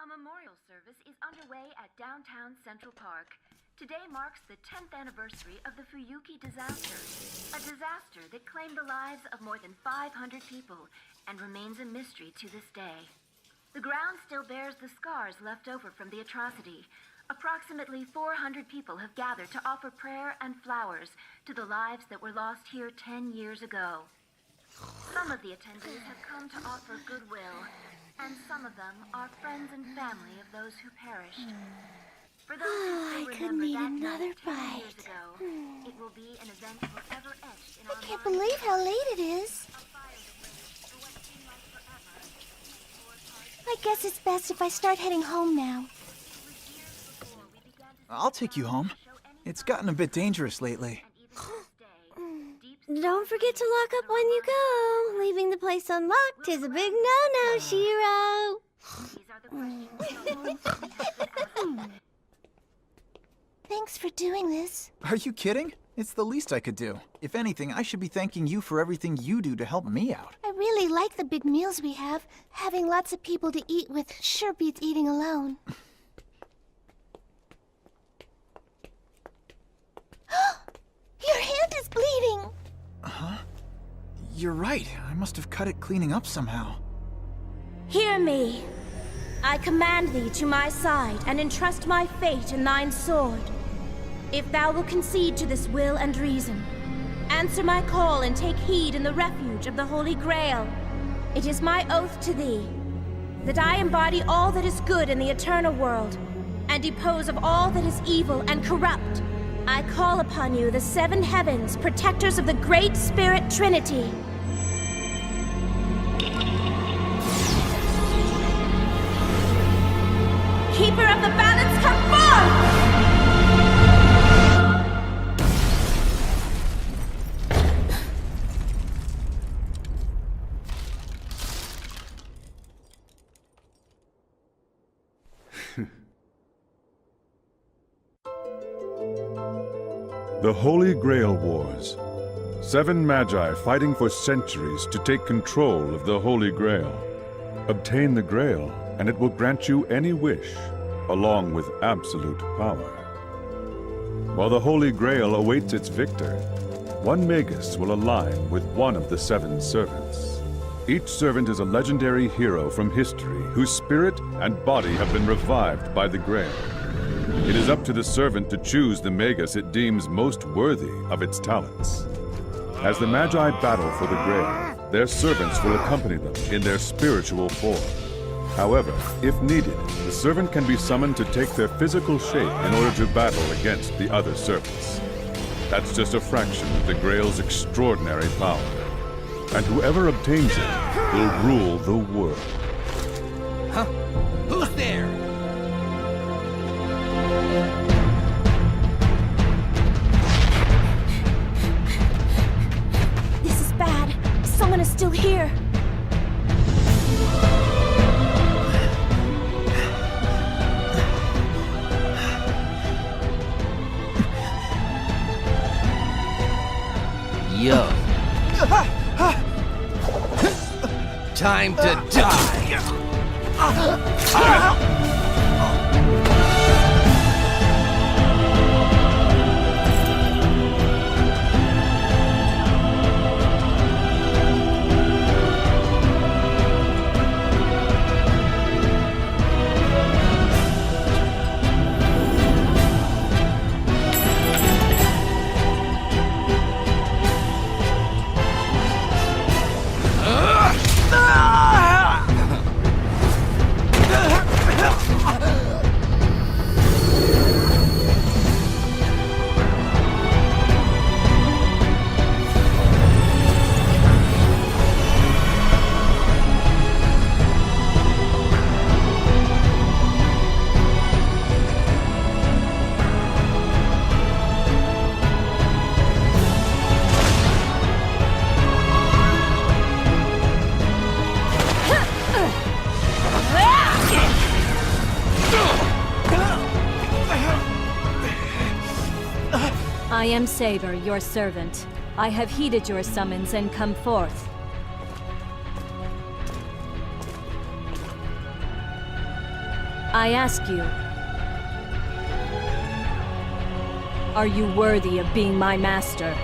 A memorial service is underway at downtown Central Park. Today marks the 10th anniversary of the Fuyuki disaster, a disaster that claimed the lives of more than 500 people and remains a mystery to this day. The ground still bears the scars left over from the atrocity. Approximately 400 people have gathered to offer prayer and flowers to the lives that were lost here 10 years ago. Some of the attendees have come to offer goodwill, and some of them are friends and family of those who perished. For those who still remember that night 10 years ago, it will be an event forever etched in our minds. I can't believe how late it is. I guess it's best if I start heading home now. I'll take you home. It's gotten a bit dangerous lately. Don't forget to lock up when you go. Leaving the place unlocked is a big no-no, Shiro. Thanks for doing this. Are you kidding? It's the least I could do. If anything, I should be thanking you for everything you do to help me out. I really like the big meals we have. Having lots of people to eat with sure beats eating alone. Your hand is bleeding! Huh? You're right. I must have cut it cleaning up somehow. Hear me. I command thee to my side and entrust my fate in thine sword. If thou wilt concede to this will and reason, answer my call and take heed in the refuge of the Holy Grail. It is my oath to thee that I embody all that is good in the eternal world and depose of all that is evil and corrupt. I call upon you, the seven heavens, protectors of the Great Spirit Trinity. Keeper of the balance, come forth! The Holy Grail Wars. 7 Magi fighting for centuries to take control of the Holy Grail. Obtain the Grail, and it will grant you any wish, along with absolute power. While the Holy Grail awaits its victor, one Magus will align with one of the 7 servants. Each servant is a legendary hero from history whose spirit and body have been revived by the Grail. It is up to the servant to choose the Magus it deems most worthy of its talents. As the Magi battle for the Grail, their servants will accompany them in their spiritual form. However, if needed, the servant can be summoned to take their physical shape in order to battle against the other servants. That's just a fraction of the Grail's extraordinary power. And whoever obtains it will rule the world. Huh? Who's there? This is bad. Someone is still here. Yo. Time to die! I am Saber, your servant. I have heeded your summons and come forth. I ask you, are you worthy of being my master?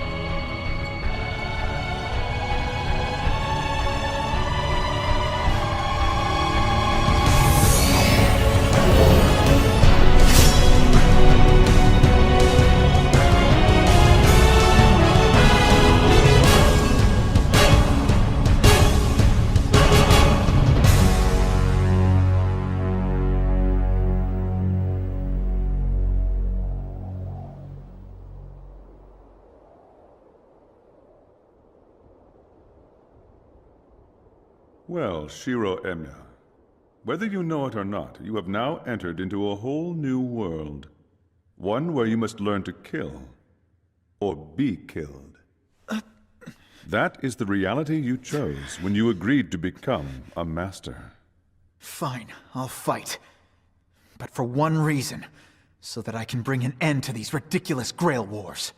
Well, Shiro Emya, whether you know it or not, you have now entered into a whole new world. One where you must learn to kill, or be killed. That is the reality you chose when you agreed to become a master. Fine, I'll fight. But for one reason, so that I can bring an end to these ridiculous Grail Wars.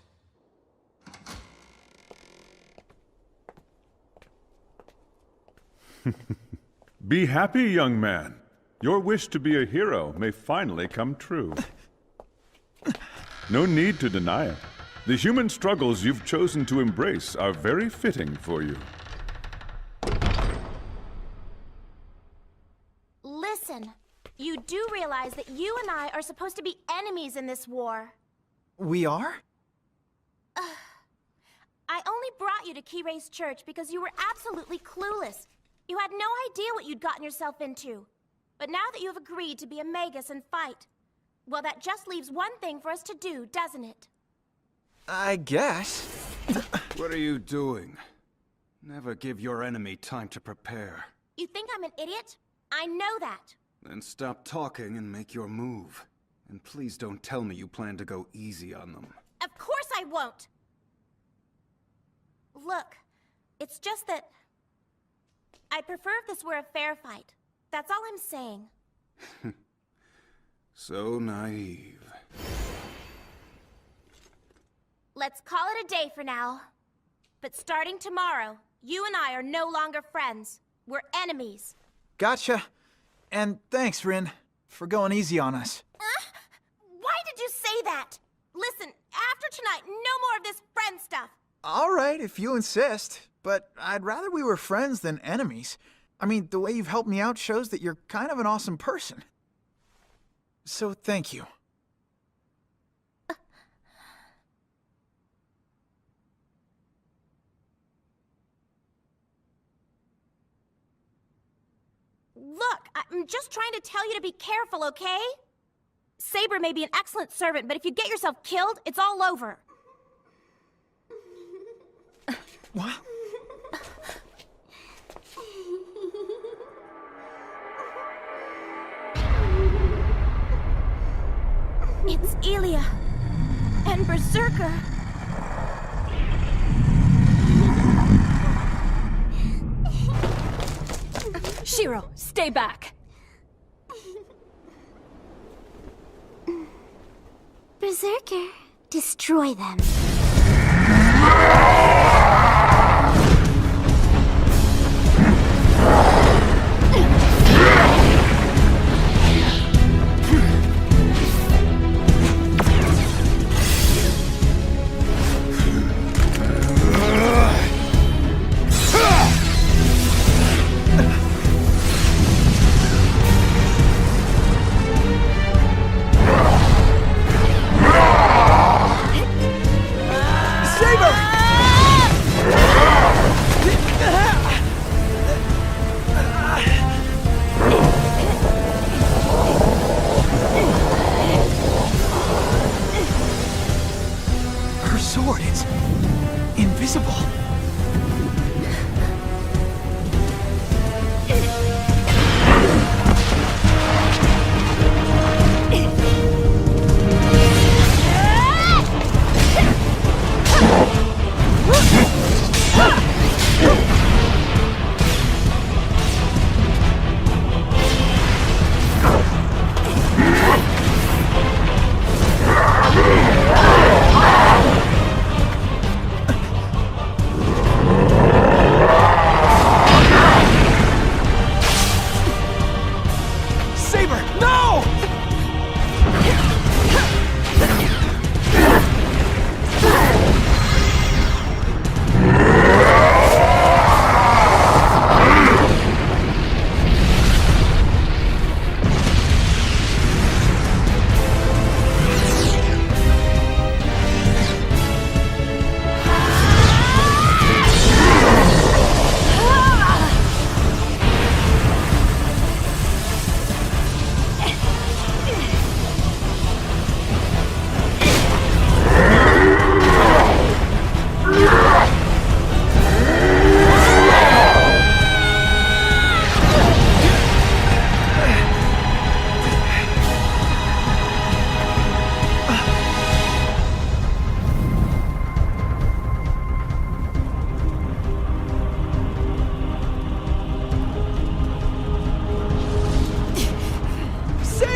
Be happy, young man. Your wish to be a hero may finally come true. No need to deny it. The human struggles you've chosen to embrace are very fitting for you. Listen, you do realize that you and I are supposed to be enemies in this war. We are? I only brought you to Kirei's church because you were absolutely clueless. You had no idea what you'd gotten yourself into. But now that you have agreed to be a Magus and fight, well, that just leaves one thing for us to do, doesn't it? I guess. What are you doing? Never give your enemy time to prepare. You think I'm an idiot? I know that. Then stop talking and make your move. And please don't tell me you plan to go easy on them. Of course I won't! Look, it's just that I'd prefer if this were a fair fight. That's all I'm saying. So naive. Let's call it a day for now. But starting tomorrow, you and I are no longer friends. We're enemies. Gotcha. And thanks, Rin, for going easy on us. Why did you say that? Listen, after tonight, no more of this friend stuff. All right, if you insist. But I'd rather we were friends than enemies. I mean, the way you've helped me out shows that you're kind of an awesome person. So thank you. Look, I'm just trying to tell you to be careful, okay? Saber may be an excellent servant, but if you get yourself killed, it's all over. What? It's Elia and Berserker. Shiro, stay back! Berserker, destroy them.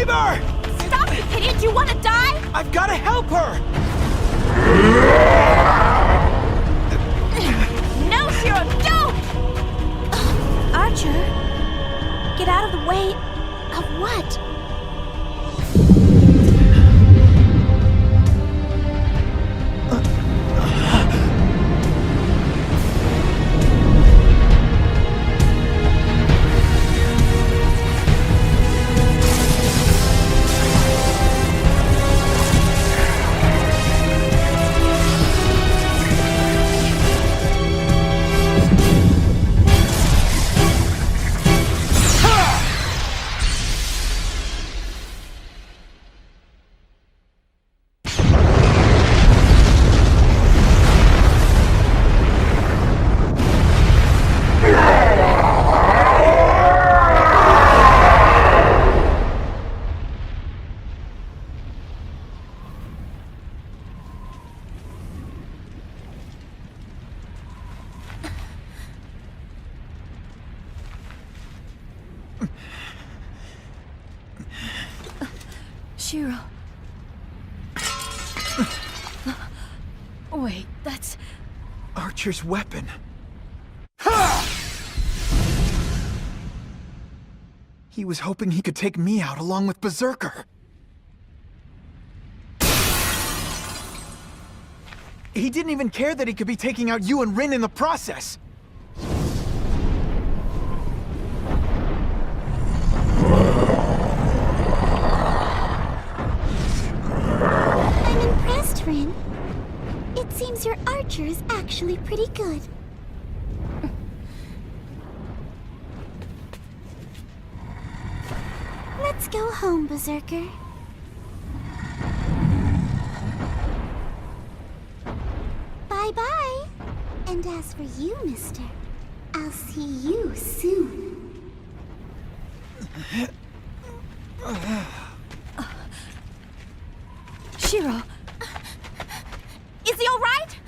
Saber! Stop, you idiot! You want to die? I've got to help her! No, Shiro, don't! Archer, get out of the way of what? Shiro. Wait, that's... Archer's weapon. He was hoping he could take me out along with Berserker. He didn't even care that he could be taking out you and Rin in the process. I'm impressed, Rin. It seems your archer is actually pretty good. Let's go home, Berserker. Bye-bye. And as for you, mister, I'll see you soon. Shiro! Is he all right?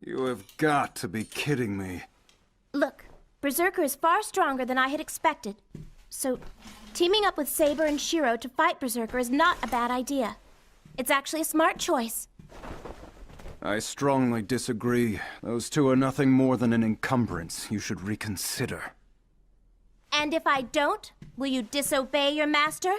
You have got to be kidding me. Look, Berserker is far stronger than I had expected. So, teaming up with Saber and Shiro to fight Berserker is not a bad idea. It's actually a smart choice. I strongly disagree. Those two are nothing more than an encumbrance you should reconsider. And if I don't, will you disobey your master?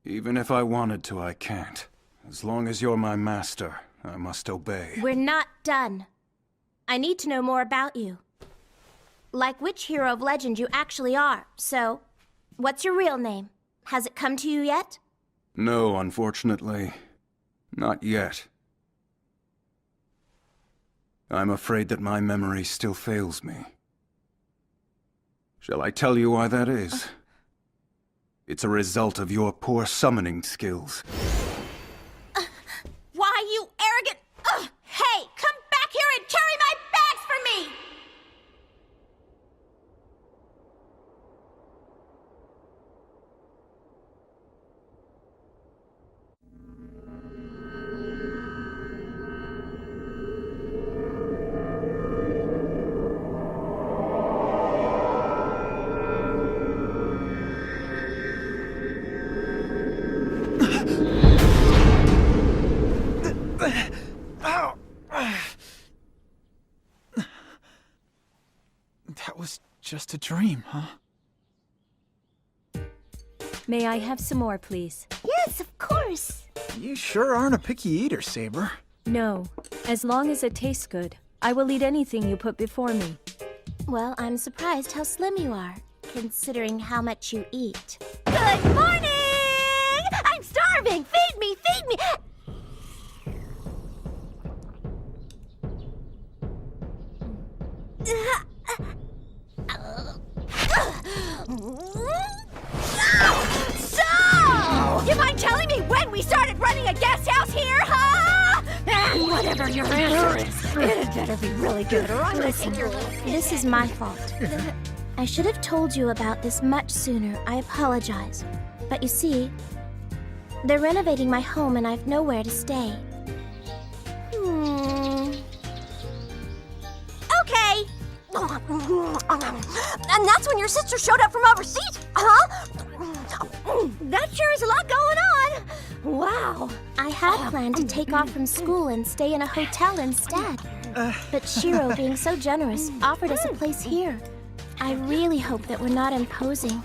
Even if I wanted to, I can't. As long as you're my master, I must obey. We're not done. I need to know more about you. Like which hero of legend you actually are. So, what's your real name? Has it come to you yet? No, unfortunately. Not yet. I'm afraid that my memory still fails me. Shall I tell you why that is? It's a result of your poor summoning skills. Why, you arrogant... Hey, come back here and carry my bags for me! Ow! That was just a dream, huh? May I have some more, please? Yes, of course. You sure aren't a picky eater, Saber. No. As long as it tastes good, I will eat anything you put before me. Well, I'm surprised how slim you are, considering how much you eat. Good morning! I'm starving! Feed me! Feed me! So! You mind telling me when we started running a gas Whatever your answer is, it better be really good or I'm gonna take your little... This is my fault. I should have told you about this much sooner. I apologize. But you see, they're renovating my home and I've nowhere to stay. Okay. And that's when your sister showed up from overseas, huh? That sure is a lot going on. Wow. I had planned to take off from school and stay in a hotel instead. But Shiro, being so generous, offered us a place here. I really hope that we're not imposing.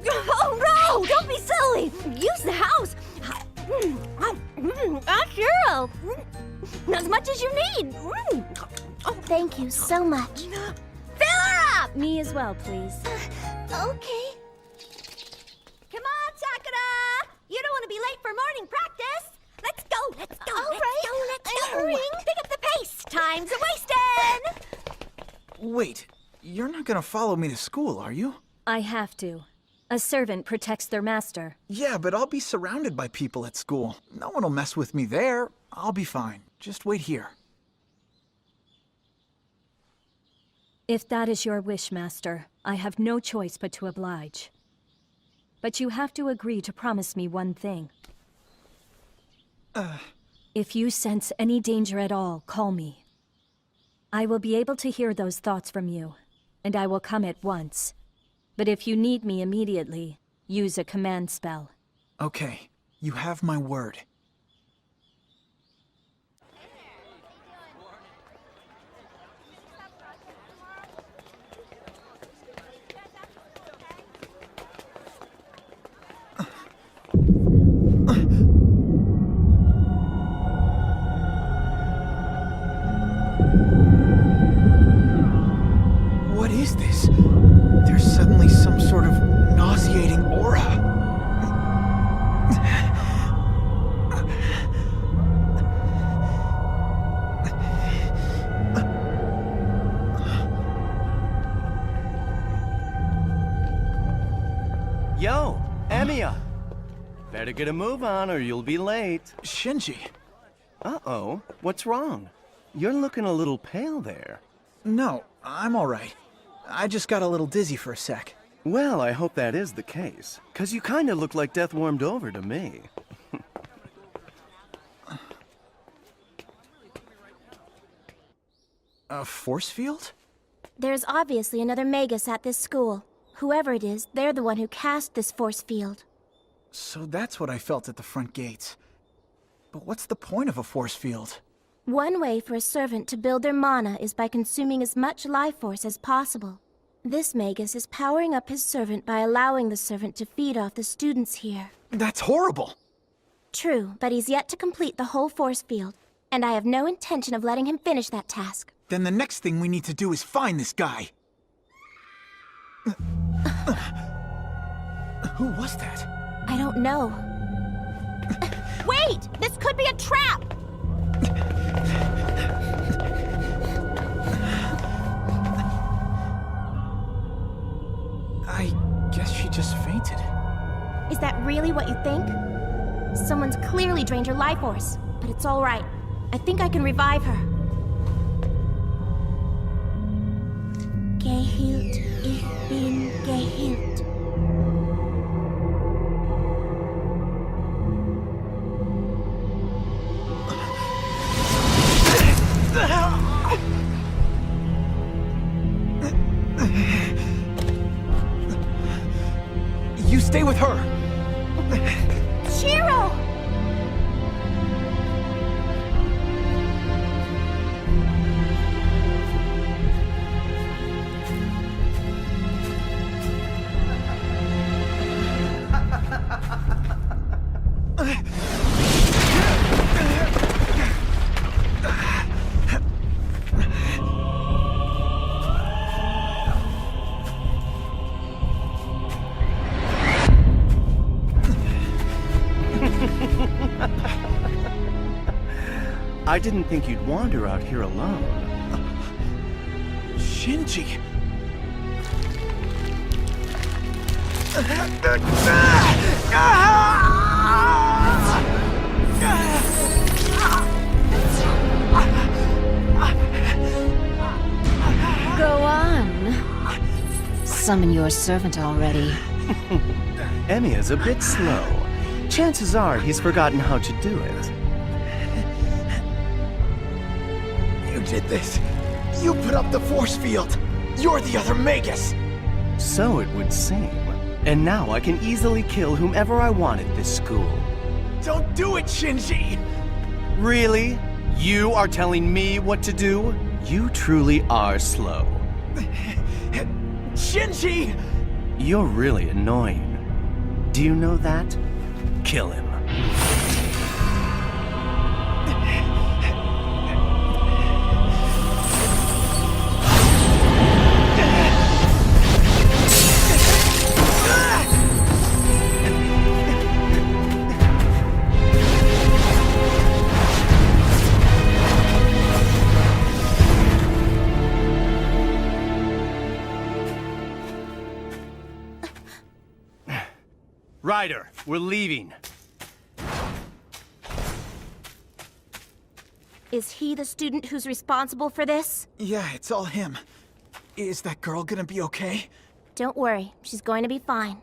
Oh no! Don't be silly! Use the house! Shiro! As much as you need! Thank you so much. Fill her up! Me as well, please. Okay. Come on, Sakura! You don't want to be late for morning practice! Let's go! Let's go! Let's go! Pick up the pace! Time's a-wasting! Wait, you're not gonna follow me to school, are you? I have to. A servant protects their master. Yeah, but I'll be surrounded by people at school. No one will mess with me there. I'll be fine. Just wait here. If that is your wish, Master, I have no choice but to oblige. But you have to agree to promise me one thing. If you sense any danger at all, call me. I will be able to hear those thoughts from you, and I will come at once. But if you need me immediately, use a command spell. Okay, you have my word. What is this? There's suddenly some sort of nauseating aura. Yo, Emiya! Better get a move on or you'll be late. Shinji. Uh-oh, what's wrong? You're looking a little pale there. No, I'm all right. I just got a little dizzy for a sec. Well, I hope that is the case, 'cause you kinda look like death warmed over to me. A force field? There's obviously another Magus at this school. Whoever it is, they're the one who cast this force field. So that's what I felt at the front gates. But what's the point of a force field? One way for a servant to build their mana is by consuming as much life force as possible. This Magus is powering up his servant by allowing the servant to feed off the students here. That's horrible! True, but he's yet to complete the whole force field, and I have no intention of letting him finish that task. Then the next thing we need to do is find this guy. Who was that? I don't know. Wait! This could be a trap! I guess she just fainted. Is that really what you think? Someone's clearly drained her life force, but it's all right. I think I can revive her. Geheilt, ich bin geheilt. You stay with her! Shiro! I didn't think you'd wander out here alone. Shinji! summon your servant already. Emiya's a bit slow. Chances are he's forgotten how to do it. You did this. You put up the force field. You're the other Magus. So it would seem. And now I can easily kill whomever I want at this school. Don't do it, Shinji! Really? You are telling me what to do? You truly are slow. Shinji! You're really annoying. Do you know that? Kill him. Ryder, we're leaving. Is he the student who's responsible for this? Yeah, it's all him. Is that girl gonna be okay? Don't worry, she's going to be fine.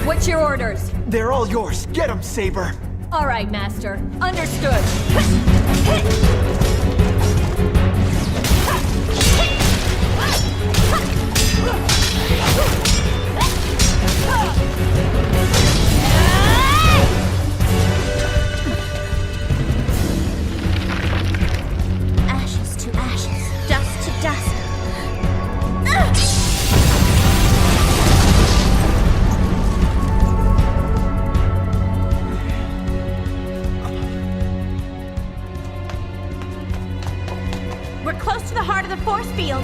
What's your orders? They're all yours. Get them, Saber. All right, Master. Understood. Ashes to ashes, dust to dust. We're close to the heart of the force field.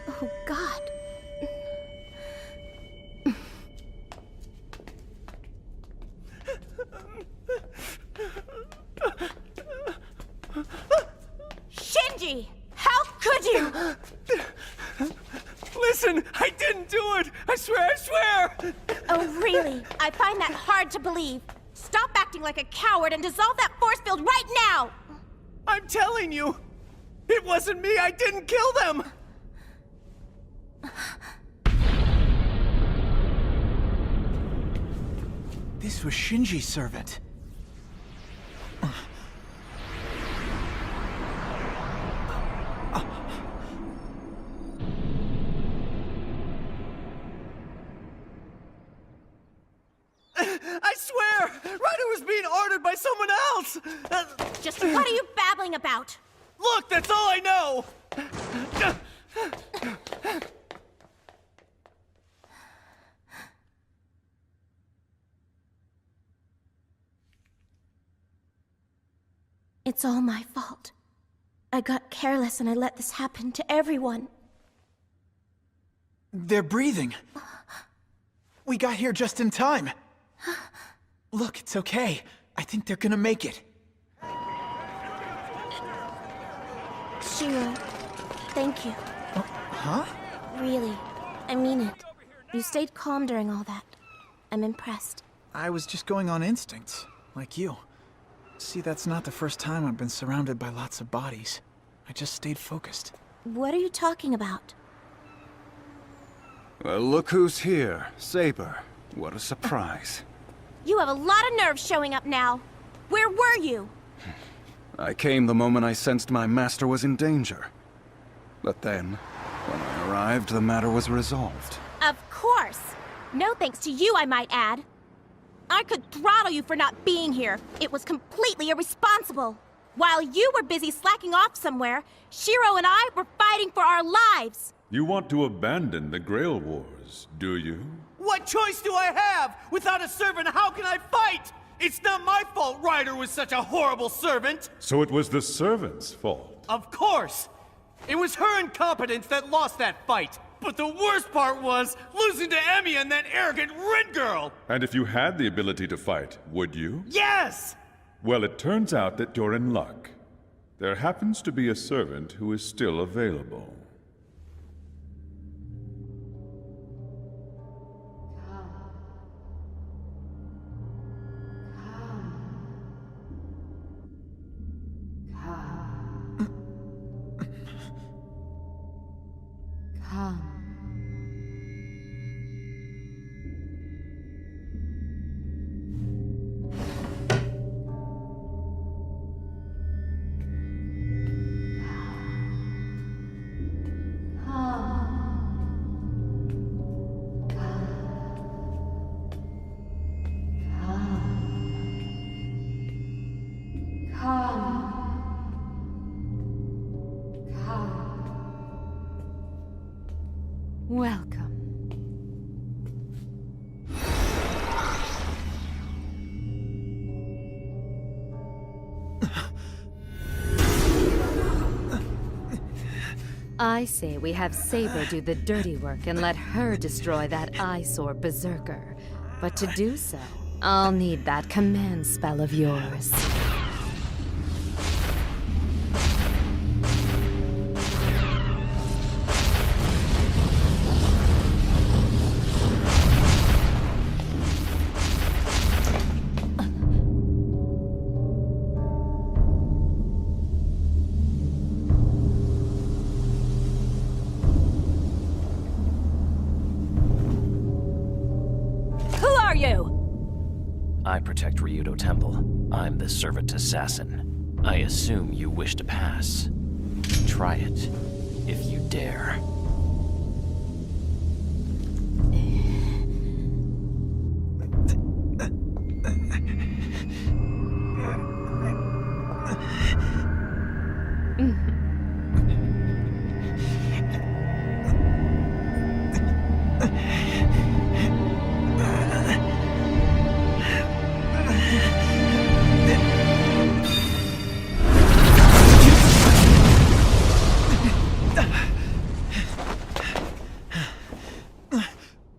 Oh, God. Shinji! How could you? Listen, I didn't do it! I swear! Oh, really? I find that hard to believe. Stop acting like a coward and dissolve that force field right now! I'm telling you! It wasn't me! I didn't kill them! This was Shinji's servant. I swear! Ryder was being ordered by someone else! Just what are you babbling about? Look, that's all I know! It's all my fault. I got careless and I let this happen to everyone. They're breathing. We got here just in time. Look, it's okay. I think they're gonna make it. Shiro, thank you. Huh? Really, I mean it. You stayed calm during all that. I'm impressed. I was just going on instincts, like you. See, that's not the first time I've been surrounded by lots of bodies. I just stayed focused. What are you talking about? Well, look who's here. Saber. What a surprise. You have a lot of nerve showing up now. Where were you? I came the moment I sensed my master was in danger. But then, when I arrived, the matter was resolved. Of course. No thanks to you, I might add. I could throttle you for not being here. It was completely irresponsible. While you were busy slacking off somewhere, Shiro and I were fighting for our lives. You want to abandon the Grail Wars, do you? What choice do I have? Without a servant, how can I fight? It's not my fault Ryder was such a horrible servant. So it was the servant's fault. Of course. It was her incompetence that lost that fight. But the worst part was losing to Emmy and that arrogant Red girl. And if you had the ability to fight, would you? Yes! Well, it turns out that you're in luck. There happens to be a servant who is still available. Welcome. I say we have Saber do the dirty work and let her destroy that eyesore berserker. But to do so, I'll need that command spell of yours. I protect Ryudo Temple. I'm the servant assassin. I assume you wish to pass. Try it, if you dare.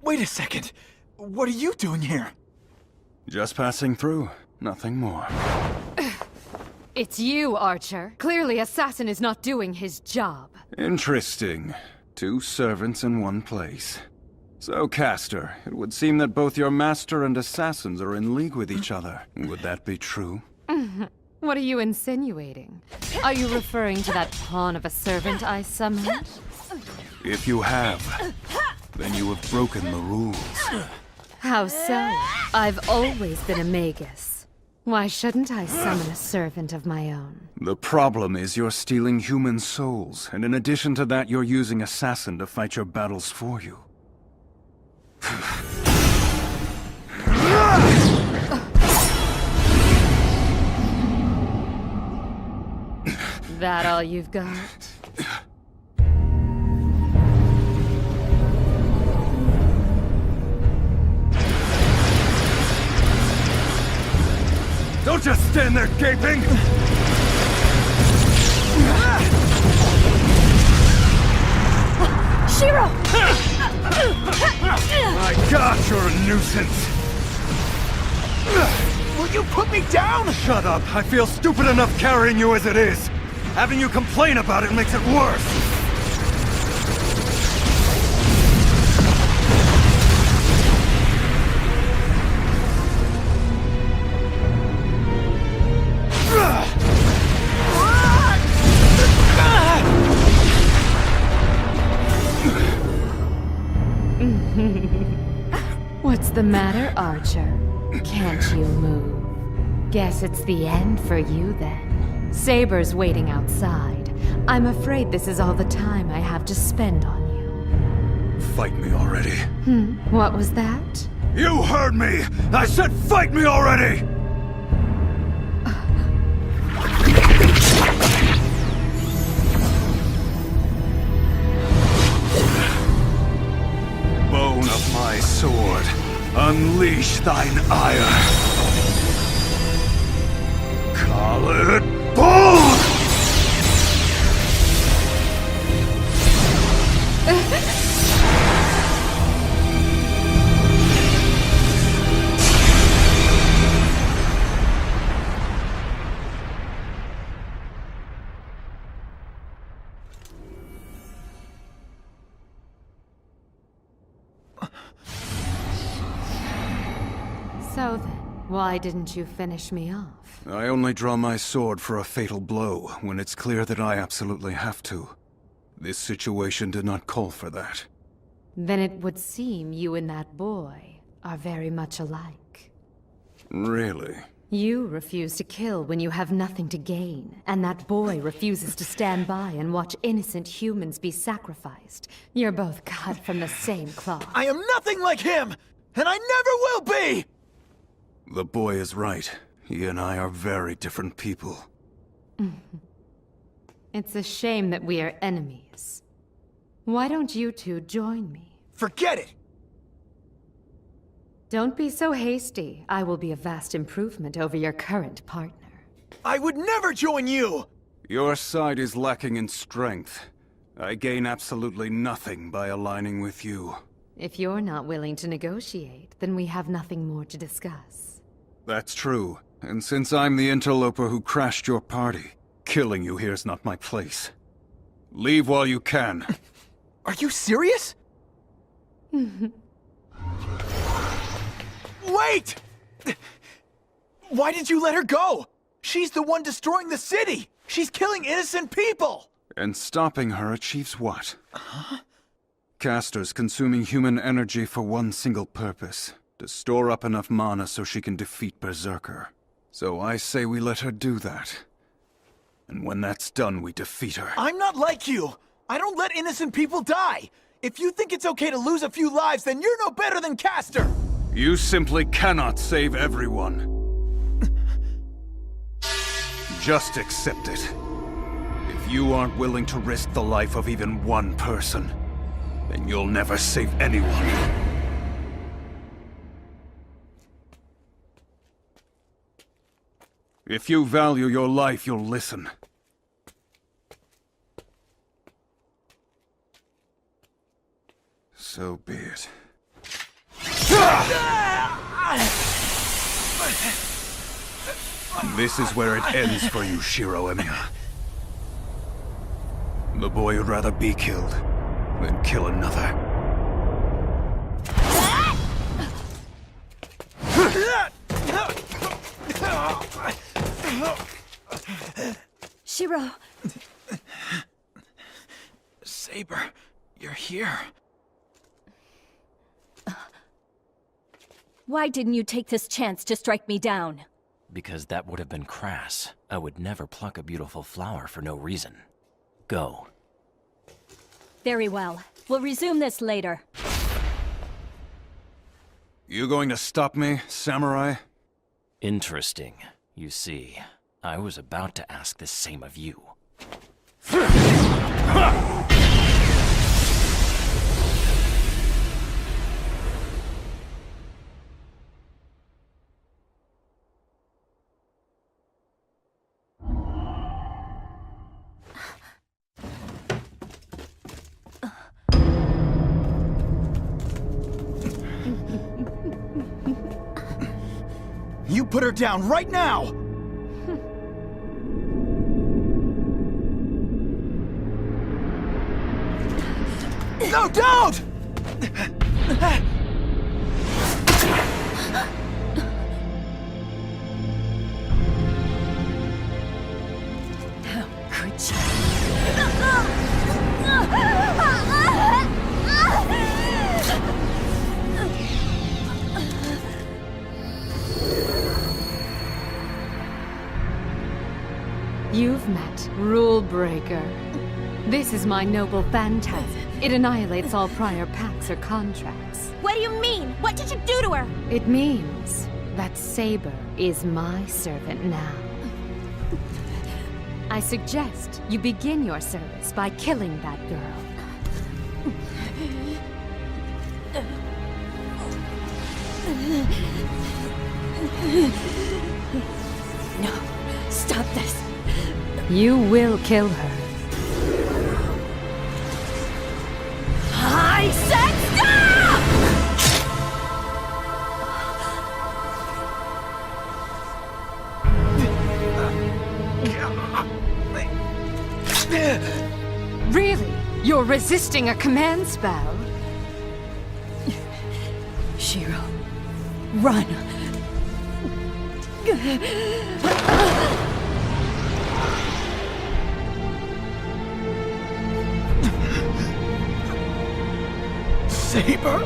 Wait a second. What are you doing here? Just passing through. Nothing more. It's you, Archer. Clearly, Assassin is not doing his job. Interesting. 2 servants in one place. So, Castor, it would seem that both your master and assassins are in league with each other. Would that be true? What are you insinuating? Are you referring to that pawn of a servant I summoned? If you have, then you have broken the rules. How so? I've always been a magus. Why shouldn't I summon a servant of my own? The problem is you're stealing human souls, and in addition to that, you're using Assassin to fight your battles for you. That all you've got? Don't just stand there gaping! Shiro! My God, you're a nuisance! Will you put me down? Shut up! I feel stupid enough carrying you as it is! Having you complain about it makes it worse! What's the matter, Archer? Can't you move? Guess it's the end for you then. Saber's waiting outside. I'm afraid this is all the time I have to spend on you. Fight me already. What was that? You heard me! I said fight me already! Bone of my sword, unleash thine ire. Call it bold! So then, why didn't you finish me off? I only draw my sword for a fatal blow when it's clear that I absolutely have to. This situation did not call for that. Then it would seem you and that boy are very much alike. Really? You refuse to kill when you have nothing to gain, and that boy refuses to stand by and watch innocent humans be sacrificed. You're both cut from the same cloth. I am nothing like him, and I never will be! The boy is right. He and I are very different people. It's a shame that we are enemies. Why don't you two join me? Forget it! Don't be so hasty. I will be a vast improvement over your current partner. I would never join you! Your side is lacking in strength. I gain absolutely nothing by aligning with you. If you're not willing to negotiate, then we have nothing more to discuss. That's true. And since I'm the interloper who crashed your party, killing you here's not my place. Leave while you can. Are you serious? Wait! Why did you let her go? She's the one destroying the city! She's killing innocent people! And stopping her achieves what? Caster's consuming human energy for one single purpose. To store up enough mana so she can defeat Berserker. So I say we let her do that. And when that's done, we defeat her. I'm not like you! I don't let innocent people die! If you think it's okay to lose a few lives, then you're no better than Caster! You simply cannot save everyone. Just accept it. If you aren't willing to risk the life of even one person, then you'll never save anyone. If you value your life, you'll listen. So be it. This is where it ends for you, Shiro Emiya. The boy would rather be killed than kill another. Shiro! Saber, you're here. Why didn't you take this chance to strike me down? Because that would have been crass. I would never pluck a beautiful flower for no reason. Go. Very well. We'll resume this later. You going to stop me, Samurai? Interesting. You see, I was about to ask the same of you. You put her down right now! No, don't! How could you? breaker. This is my noble phantasm. It annihilates all prior pacts or contracts. What do you mean? What did you do to her? It means that Saber is my servant now. I suggest you begin your service by killing that girl. No, stop this. You will kill her. I said stop! Really? You're resisting a command spell? Shiro, run! Saber?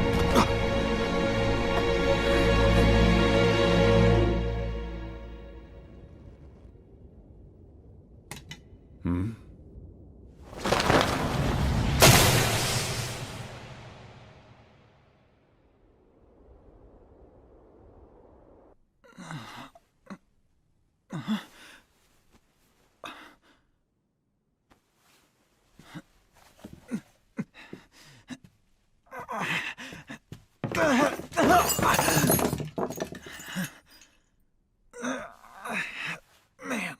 Man.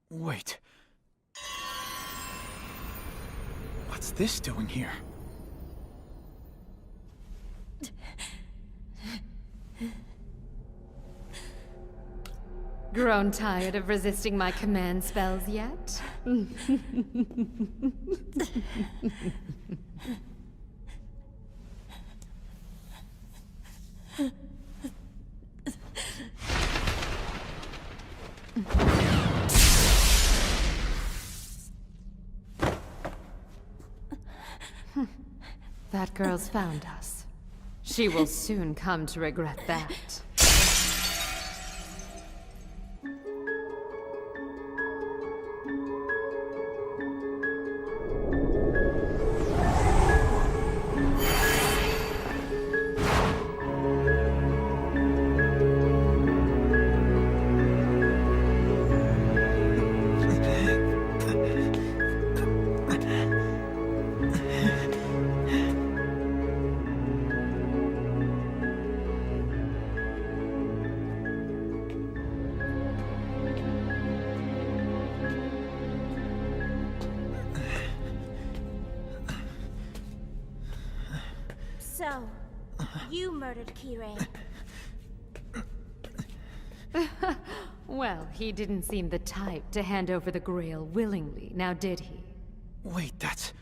Wait. What's this doing here? Grown tired of resisting my command spells yet? That girl's found us. She will soon come to regret that. So, you murdered Kirei. Well, he didn't seem the type to hand over the Grail willingly, now did he? Wait, that's...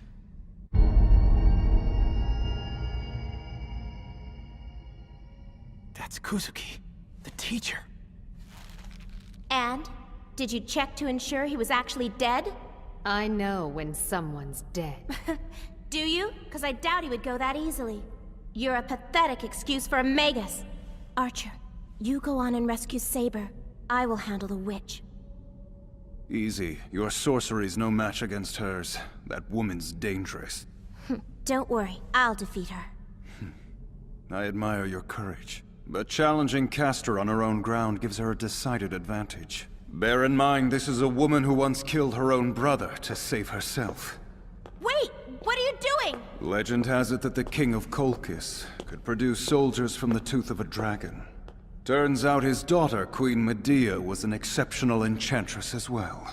That's Kuzuki, the teacher. And? Did you check to ensure he was actually dead? I know when someone's dead. Do you? Because I doubt he would go that easily. You're a pathetic excuse for a Magus. Archer, you go on and rescue Saber. I will handle the witch. Easy. Your sorcery's no match against hers. That woman's dangerous. Don't worry, I'll defeat her. I admire your courage. But challenging Castor on her own ground gives her a decided advantage. Bear in mind, this is a woman who once killed her own brother to save herself. Wait! What are you doing? Legend has it that the king of Kolkis could produce soldiers from the tooth of a dragon. Turns out his daughter, Queen Medea, was an exceptional enchantress as well.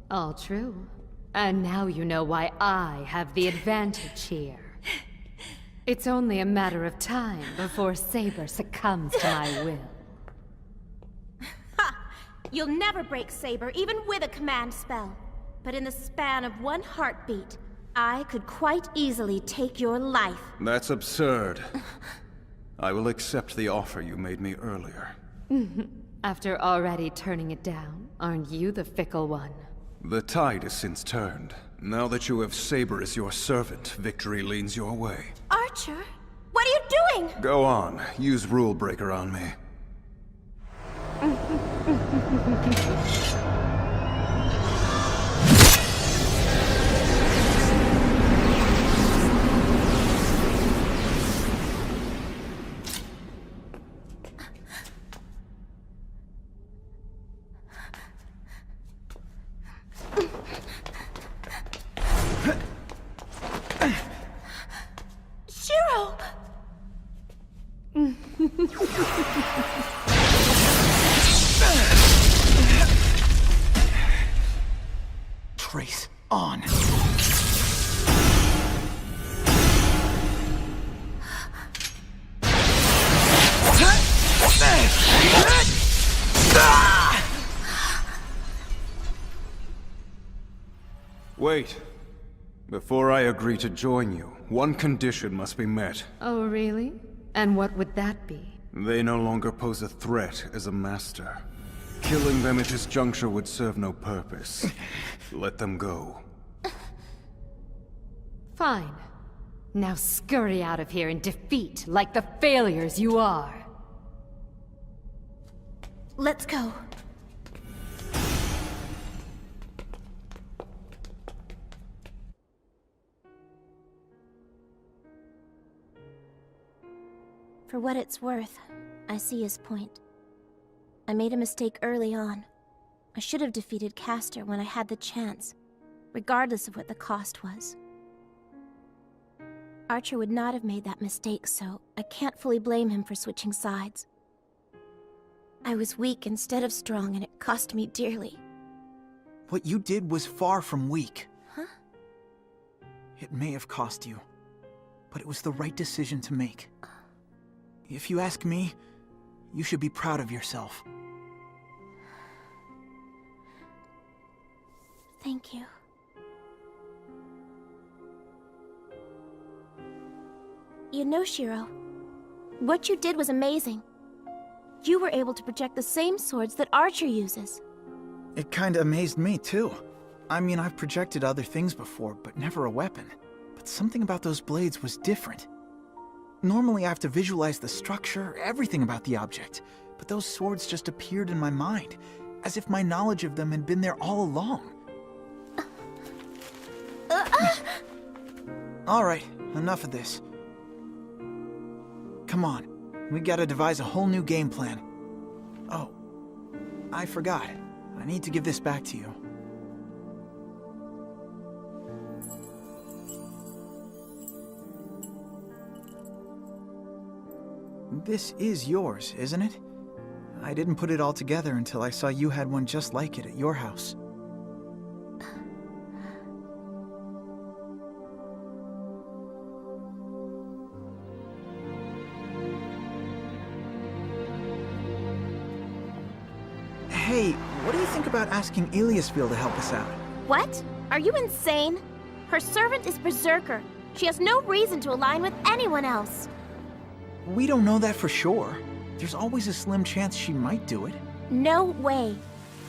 All true. And now you know why I have the advantage here. It's only a matter of time before Saber succumbs to my will. Ha! You'll never break Saber, even with a command spell. But in the span of one heartbeat, I could quite easily take your life. That's absurd. I will accept the offer you made me earlier. After already turning it down, aren't you the fickle one? The tide has since turned. Now that you have Saber as your servant, victory leans your way. Archer? What are you doing? Go on. Use Rule Breaker on me. Shiro! Trace on. Wait. Before I agree to join you, one condition must be met. Oh, really? And what would that be? They no longer pose a threat as a master. Killing them at this juncture would serve no purpose. Let them go. Fine. Now scurry out of here in defeat, like the failures you are. Let's go. For what it's worth, I see his point. I made a mistake early on. I should have defeated Castor when I had the chance, regardless of what the cost was. Archer would not have made that mistake, so I can't fully blame him for switching sides. I was weak instead of strong, and it cost me dearly. What you did was far from weak. Huh? It may have cost you, but it was the right decision to make. If you ask me, you should be proud of yourself. Thank you. You know, Shiro, what you did was amazing. You were able to project the same swords that Archer uses. It kinda amazed me, too. I mean, I've projected other things before, but never a weapon. But something about those blades was different. Normally I have to visualize the structure, everything about the object, but those swords just appeared in my mind, as if my knowledge of them had been there all along. Alright, enough of this. Come on, we gotta devise a whole new game plan. Oh, I forgot. I need to give this back to you. This is yours, isn't it? I didn't put it all together until I saw you had one just like it at your house. Hey, what do you think about asking Iliasville to help us out? What? Are you insane? Her servant is Berserker. She has no reason to align with anyone else. We don't know that for sure. There's always a slim chance she might do it. No way.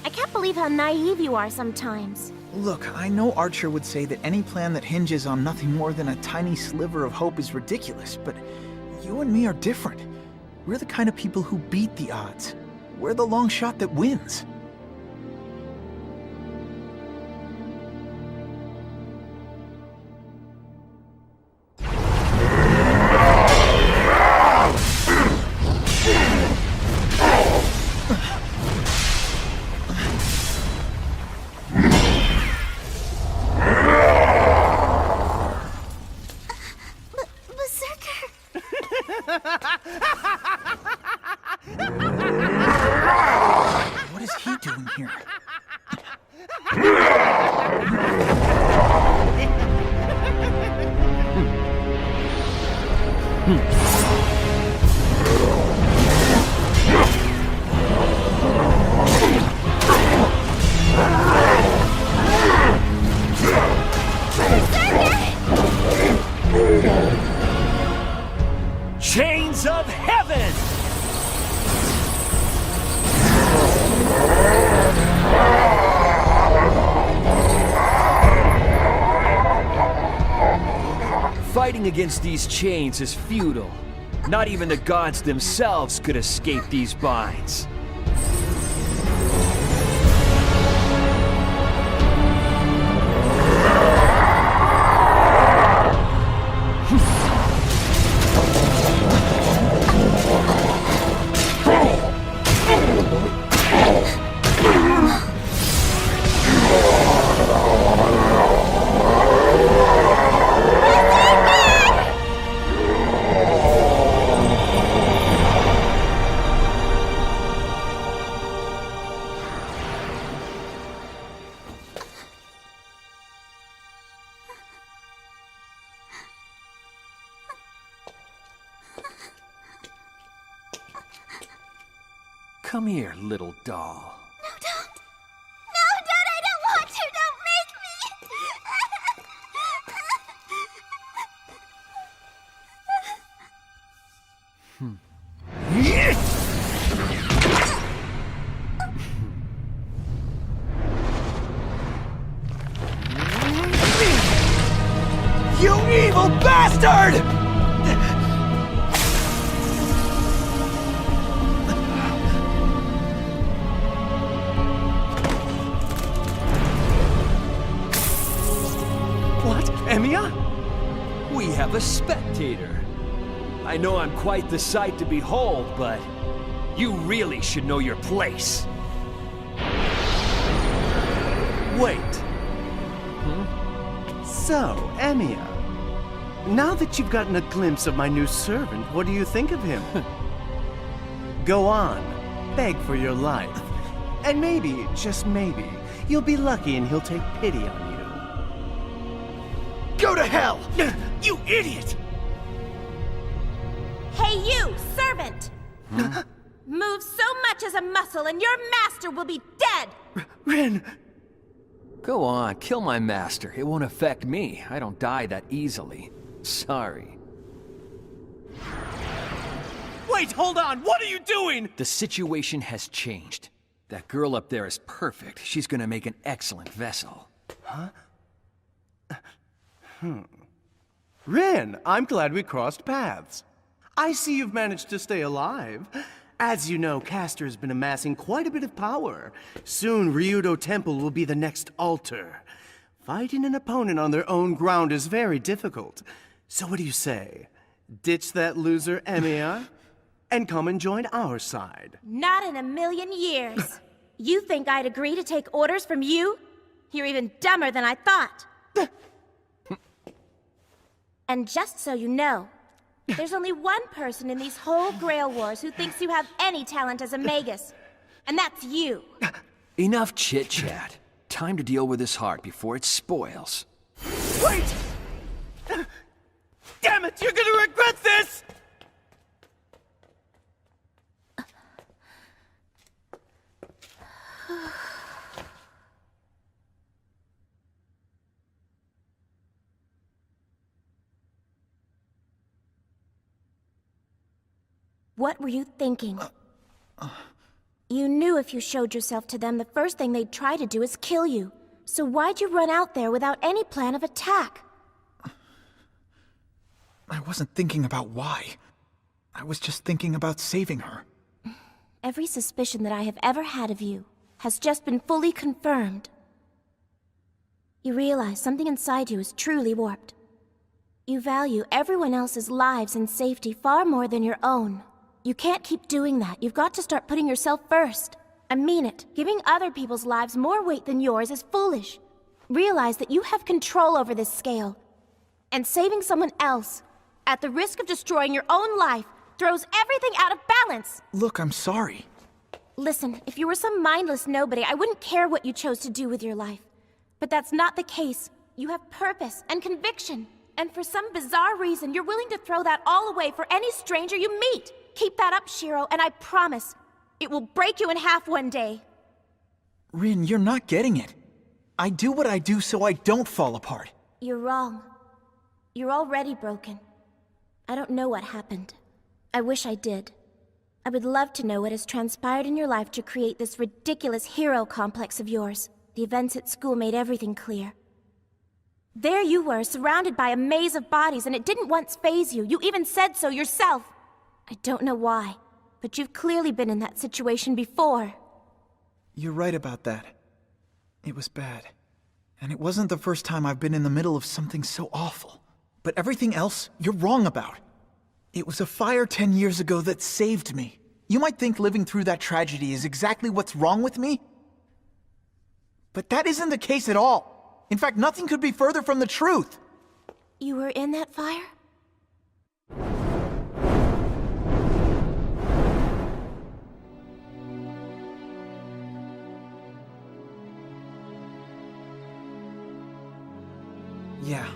I can't believe how naive you are sometimes. Look, I know Archer would say that any plan that hinges on nothing more than a tiny sliver of hope is ridiculous, but you and me are different. We're the kind of people who beat the odds. We're the long shot that wins. What is he doing here? Chains of Heaven! Fighting against these chains is futile. Not even the gods themselves could escape these binds. Come here, little doll. No, don't! No, Dad, I don't want to! Don't make me! You evil bastard! Emiya? We have a spectator. I know I'm quite the sight to behold, but you really should know your place. Wait. So, Emiya, now that you've gotten a glimpse of my new servant, what do you think of him? Go on, beg for your life. And maybe, just maybe, you'll be lucky and he'll take pity on you. Go to hell! You idiot! Hey you, servant! Move so much as a muscle and your master will be dead! Rin! Go on, kill my master. It won't affect me. I don't die that easily. Sorry. Wait, hold on! What are you doing? The situation has changed. That girl up there is perfect. She's gonna make an excellent vessel. Huh? Rin, I'm glad we crossed paths. I see you've managed to stay alive. As you know, Castor has been amassing quite a bit of power. Soon, Ryudo Temple will be the next altar. Fighting an opponent on their own ground is very difficult. So what do you say? Ditch that loser, Emiya, and come and join our side. Not in a million years. You think I'd agree to take orders from you? You're even dumber than I thought. And just so you know, there's only one person in these whole Grail Wars who thinks you have any talent as a Magus, and that's you. Enough chit-chat. Time to deal with this heart before it spoils. Wait! Damn it, you're gonna regret this! What were you thinking? You knew if you showed yourself to them, the first thing they'd try to do is kill you. So why'd you run out there without any plan of attack? I wasn't thinking about why. I was just thinking about saving her. Every suspicion that I have ever had of you has just been fully confirmed. You realize something inside you is truly warped. You value everyone else's lives and safety far more than your own. You can't keep doing that. You've got to start putting yourself first. I mean it. Giving other people's lives more weight than yours is foolish. Realize that you have control over this scale. And saving someone else, at the risk of destroying your own life, throws everything out of balance. Look, I'm sorry. Listen, if you were some mindless nobody, I wouldn't care what you chose to do with your life. But that's not the case. You have purpose and conviction. And for some bizarre reason, you're willing to throw that all away for any stranger you meet. Keep that up, Shiro, and I promise, it will break you in half one day. Rin, you're not getting it. I do what I do so I don't fall apart. You're wrong. You're already broken. I don't know what happened. I wish I did. I would love to know what has transpired in your life to create this ridiculous hero complex of yours. The events at school made everything clear. There you were, surrounded by a maze of bodies, and it didn't once faze you. You even said so yourself. I don't know why, but you've clearly been in that situation before. You're right about that. It was bad. And it wasn't the first time I've been in the middle of something so awful. But everything else, you're wrong about. It was a fire 10 years ago that saved me. You might think living through that tragedy is exactly what's wrong with me, but that isn't the case at all. In fact, nothing could be further from the truth. You were in that fire? Yeah,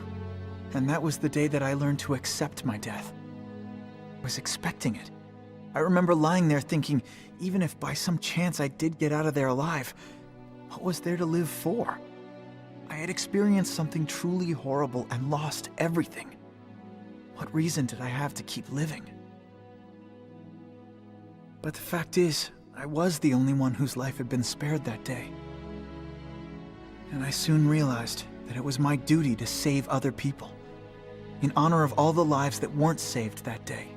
and that was the day that I learned to accept my death. I was expecting it. I remember lying there thinking, even if by some chance I did get out of there alive, what was there to live for? I had experienced something truly horrible and lost everything. What reason did I have to keep living? But the fact is, I was the only one whose life had been spared that day. And I soon realized that it was my duty to save other people, in honor of all the lives that weren't saved that day.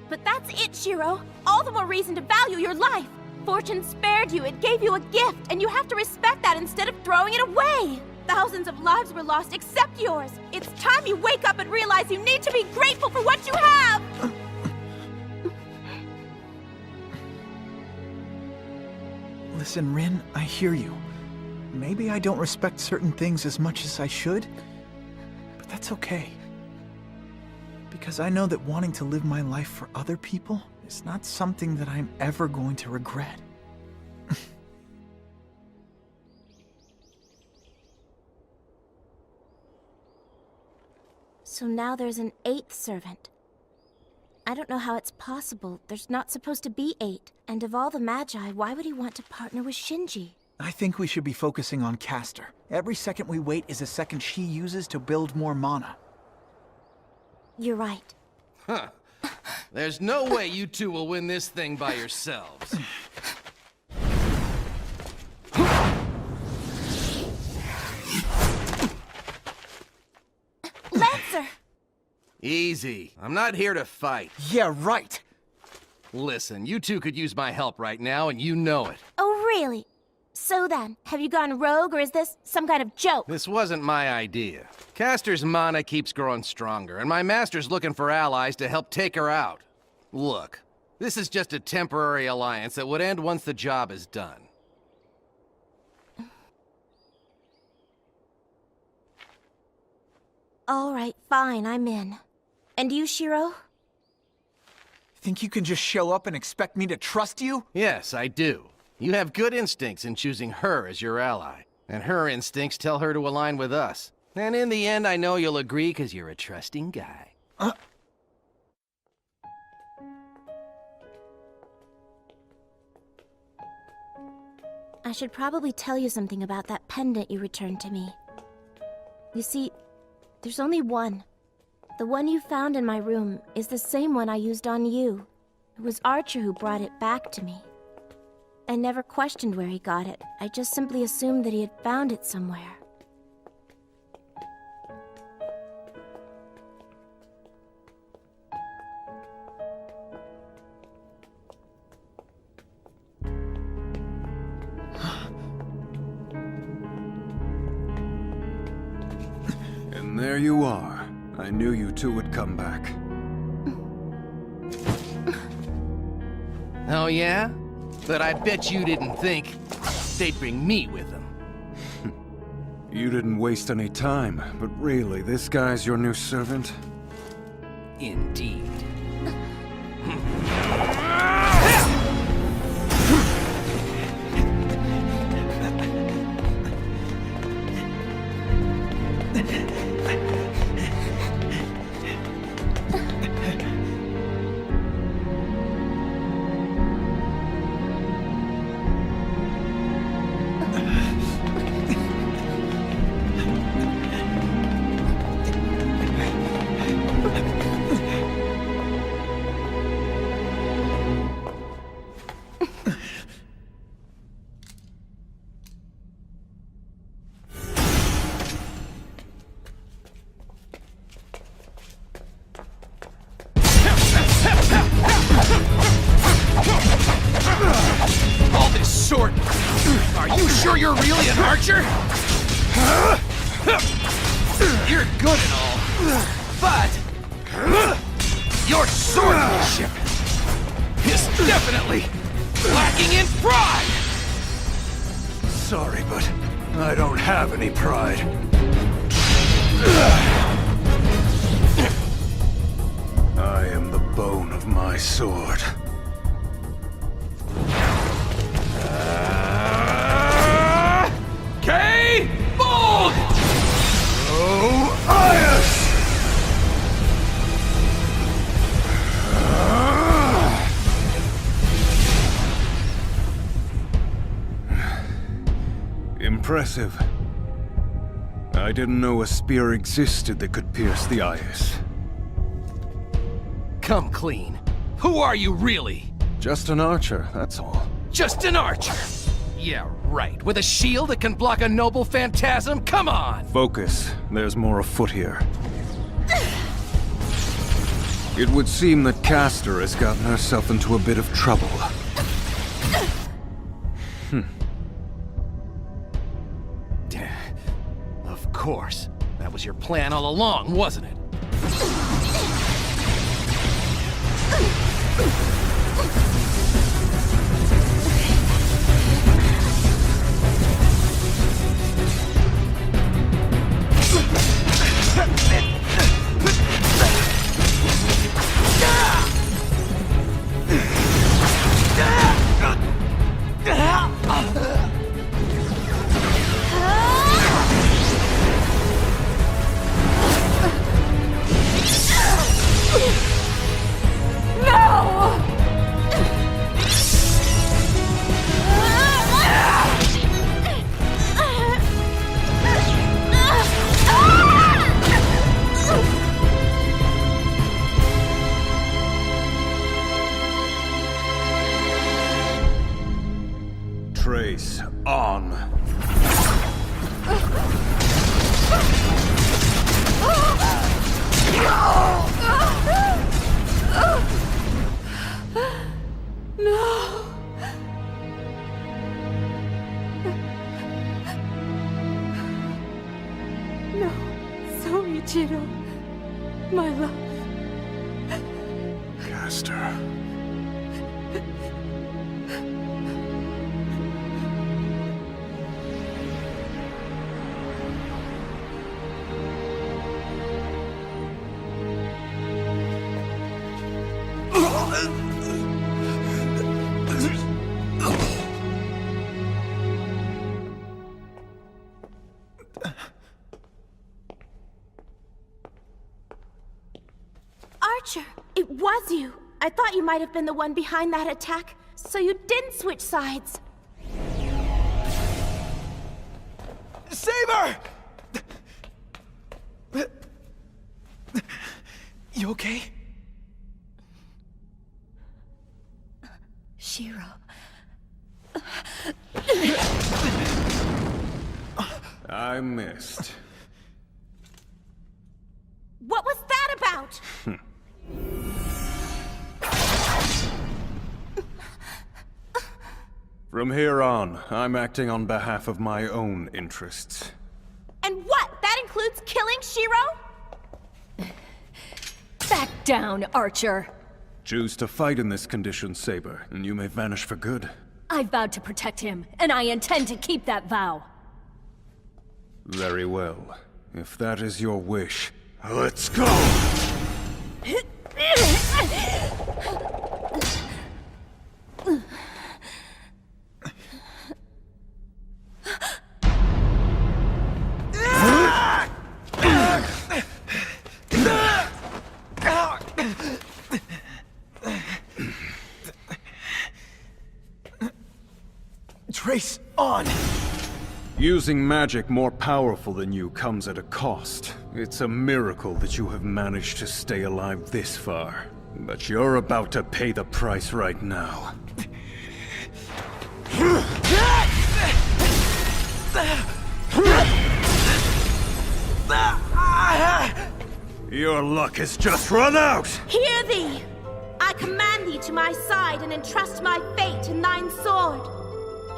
But that's it, Shiro! All the more reason to value your life! Fortune spared you, it gave you a gift, and you have to respect that instead of throwing it away! Thousands of lives were lost except yours! It's time you wake up and realize you need to be grateful for what you have! Listen, Rin, I hear you. Maybe I don't respect certain things as much as I should, but that's okay. Because I know that wanting to live my life for other people is not something that I'm ever going to regret. So now there's an 8th servant. I don't know how it's possible. There's not supposed to be 8. And of all the Magi, why would he want to partner with Shinji? I think we should be focusing on Castor. Every second we wait is a second she uses to build more mana. You're right. Huh. There's no way you two will win this thing by yourselves. Lancer! Easy. I'm not here to fight. Yeah, right! Listen, you two could use my help right now, and you know it. Oh, really? So then, have you gone rogue, or is this some kind of joke? This wasn't my idea. Castor's mana keeps growing stronger, and my master's looking for allies to help take her out. Look, this is just a temporary alliance that would end once the job is done. All right, fine, I'm in. And you, Shiro? Think you can just show up and expect me to trust you? Yes, I do. You have good instincts in choosing her as your ally. And her instincts tell her to align with us. And in the end, I know you'll agree because you're a trusting guy. I should probably tell you something about that pendant you returned to me. You see, there's only one. The one you found in my room is the same one I used on you. It was Archer who brought it back to me. I never questioned where he got it. I just simply assumed that he had found it somewhere. And there you are. I knew you two would come back. Oh, yeah? But I bet you didn't think they'd bring me with them. You didn't waste any time, but really, this guy's your new servant? Indeed. sword! Are you sure you're really an archer? You're good and all, but your swordsmanship is definitely lacking in pride! Sorry, but I don't have any pride. I am the bone of my sword. Bold! Oh, Ias! Impressive. I didn't know a spear existed that could pierce the Ias. Come clean. Who are you really? Just an archer, that's all. Just an archer? Yeah, right. With a shield that can block a noble phantasm? Come on! Focus. There's more afoot here. It would seem that Castor has gotten herself into a bit of trouble. Of course. That was your plan all along, wasn't it? Trace on. No. Sorry, Jiro. My love. Castor. Archer, it was you. I thought you might have been the one behind that attack, so you didn't switch sides. Saber! You okay? Shiro. I missed. What was that about? From here on, I'm acting on behalf of my own interests. And what? That includes killing Shiro? Back down, Archer. Choose to fight in this condition, Saber, and you may vanish for good. I vowed to protect him, and I intend to keep that vow. Very well. If that is your wish, let's go! Trace on! Using magic more powerful than you comes at a cost. It's a miracle that you have managed to stay alive this far. But you're about to pay the price right now. Your luck has just run out! Hear thee! I command thee to my side and entrust my fate in thine sword.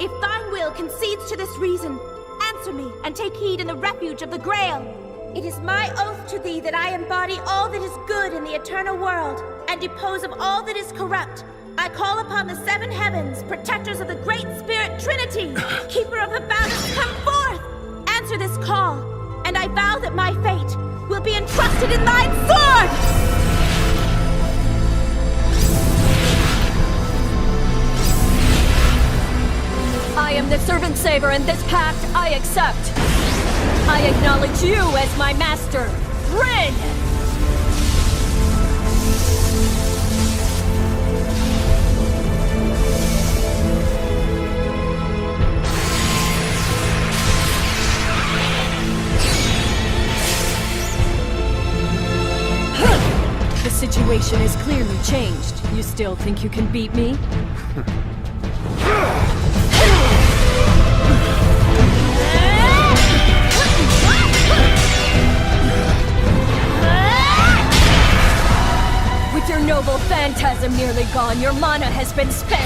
If thine will concedes to this reason, answer me and take heed in the refuge of the Grail. It is my oath to thee that I embody all that is good in the eternal world, and depose of all that is corrupt. I call upon the seven heavens, protectors of the great spirit Trinity, keeper of the balance, come forth! Answer this call, and I vow that my fate will be entrusted in thine sword! I am the Servant Saber, and this pact I accept. I acknowledge you as my master, Rin! The situation has clearly changed. You still think you can beat me? With your noble phantasm nearly gone, your mana has been spent.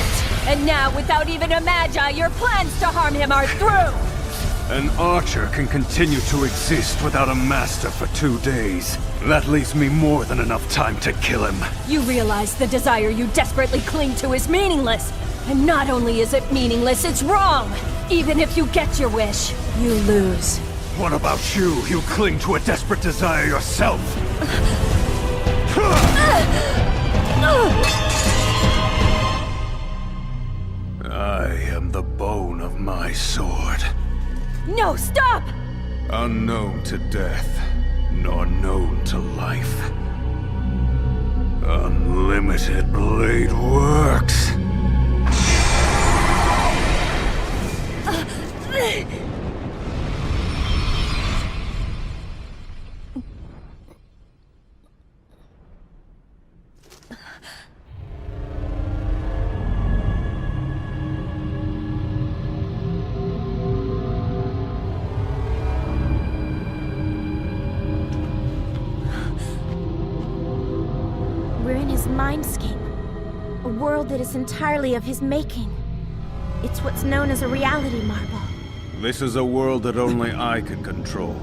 And now, without even a magi, your plans to harm him are through! An archer can continue to exist without a master for 2 days. That leaves me more than enough time to kill him. You realize the desire you desperately cling to is meaningless. And not only is it meaningless, it's wrong! Even if you get your wish, you lose. What about you? You cling to a desperate desire yourself! I am the bone of my sword. No, stop! Unknown to death, nor known to life. Unlimited Bladeworks. We're in his mindscape. A world that is entirely of his making. It's what's known as a reality marble. This is a world that only I can control.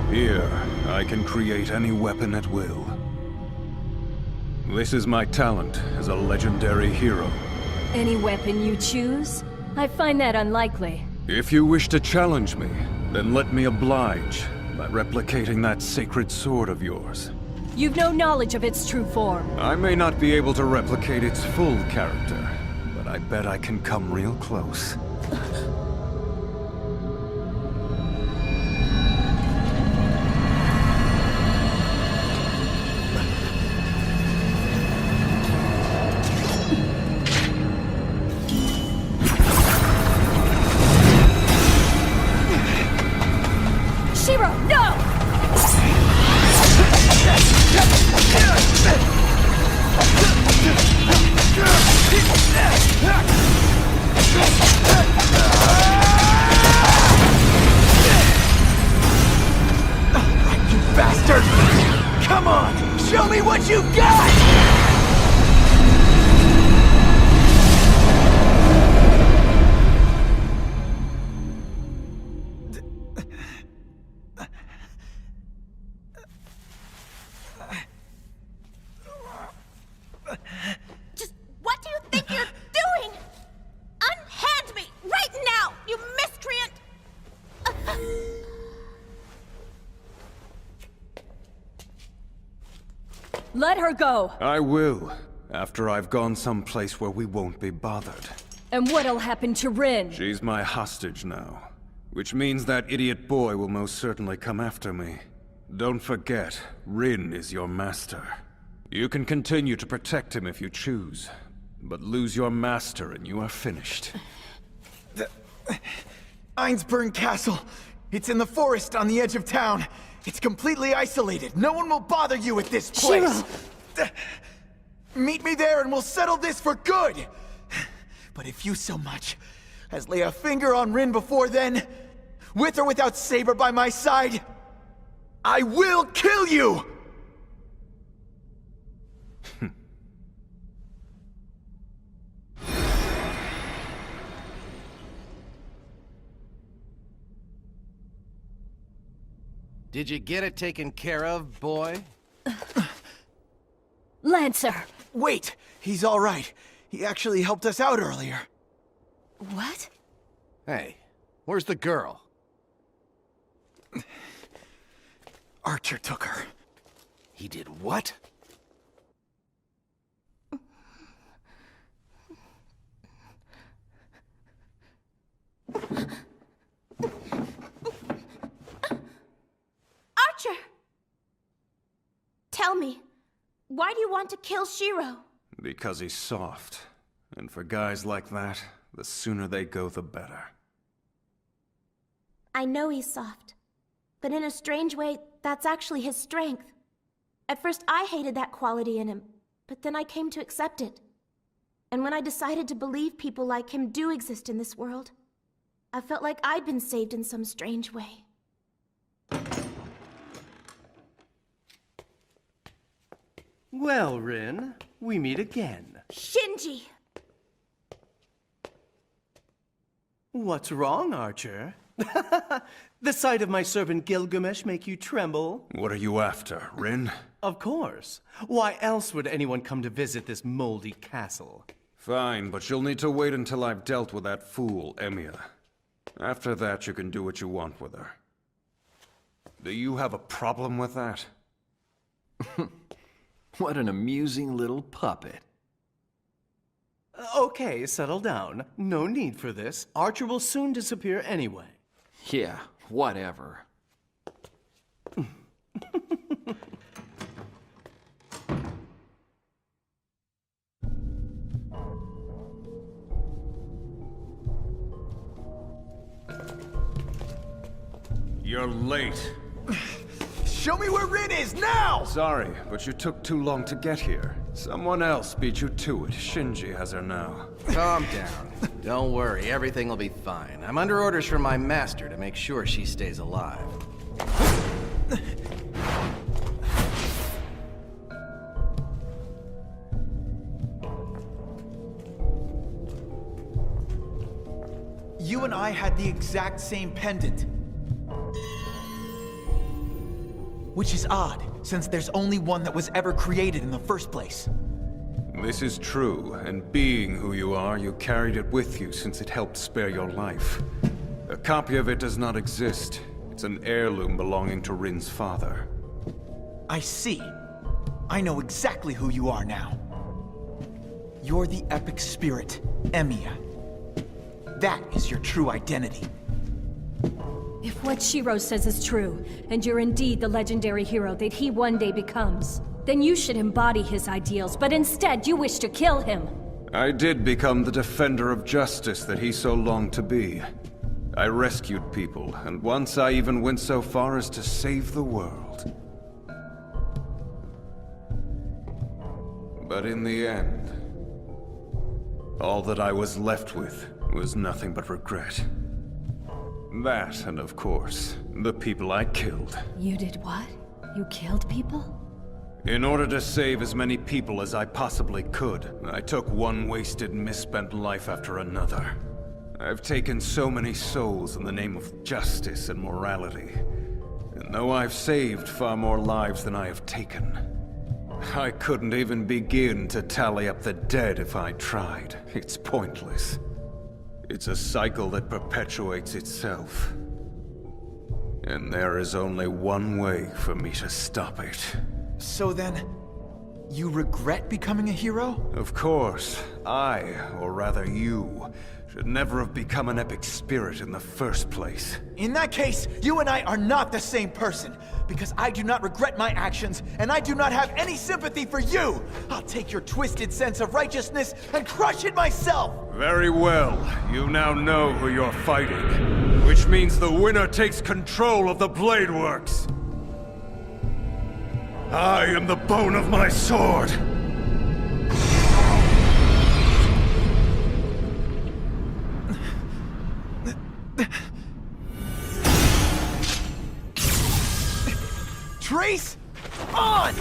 Here, I can create any weapon at will. This is my talent as a legendary hero. Any weapon you choose? I find that unlikely. If you wish to challenge me, then let me oblige by replicating that sacred sword of yours. You've no knowledge of its true form. I may not be able to replicate its full character, but I bet I can come real close. Shiro, no! You bastard! Come on! Show me what you've got! Just what do you think you're doing? Unhand me right now, you miscreant! Let her go! I will, after I've gone someplace where we won't be bothered. And what'll happen to Rin? She's my hostage now, which means that idiot boy will most certainly come after me. Don't forget, Rin is your master. You can continue to protect him if you choose, but lose your master and you are finished. Einsburn Castle. It's in the forest on the edge of town. It's completely isolated. No one will bother you at this place. Meet me there and we'll settle this for good. But if you so much as lay a finger on Rin before then, with or without Saber by my side, I will kill you! Did you get it taken care of, boy? Lancer! Wait! He's all right. He actually helped us out earlier. What? Hey, where's the girl? Archer took her. He did what? Archer! Tell me, why do you want to kill Shiro? Because he's soft. And for guys like that, the sooner they go, the better. I know he's soft, but in a strange way, that's actually his strength. At first, I hated that quality in him, but then I came to accept it. And when I decided to believe people like him do exist in this world, I felt like I'd been saved in some strange way. Well, Rin, we meet again. Shinji! What's wrong, Archer? The sight of my servant Gilgamesh make you tremble? What are you after, Rin? Of course. Why else would anyone come to visit this moldy castle? Fine, but you'll need to wait until I've dealt with that fool, Emiya. After that, you can do what you want with her. Do you have a problem with that? What an amusing little puppet. Okay, settle down. No need for this. Archer will soon disappear anyway. Yeah, whatever. You're late. Show me where Rin is now! Sorry, but you took too long to get here. Someone else beat you to it. Shinji has her now. Calm down. Don't worry, everything will be fine. I'm under orders from my master to make sure she stays alive. You and I had the exact same pendant. Which is odd, since there's only one that was ever created in the first place. This is true, and being who you are, you carried it with you since it helped spare your life. A copy of it does not exist. It's an heirloom belonging to Rin's father. I see. I know exactly who you are now. You're the epic spirit, Emiya. That is your true identity. If what Shiro says is true, and you're indeed the legendary hero that he one day becomes, then you should embody his ideals, but instead you wish to kill him. I did become the defender of justice that he so longed to be. I rescued people, and once I even went so far as to save the world. But in the end, all that I was left with was nothing but regret. That, and of course, the people I killed. You did what? You killed people? In order to save as many people as I possibly could, I took one wasted, misspent life after another. I've taken so many souls in the name of justice and morality. And though I've saved far more lives than I have taken, I couldn't even begin to tally up the dead if I tried. It's pointless. It's a cycle that perpetuates itself. And there is only one way for me to stop it. So then, you regret becoming a hero? Of course, I, or rather you, should never have become an epic spirit in the first place. In that case, you and I are not the same person, because I do not regret my actions, and I do not have any sympathy for you! I'll take your twisted sense of righteousness and crush it myself! Very well. You now know who you're fighting, which means the winner takes control of the Bladeworks. I am the bone of my sword. Trace on!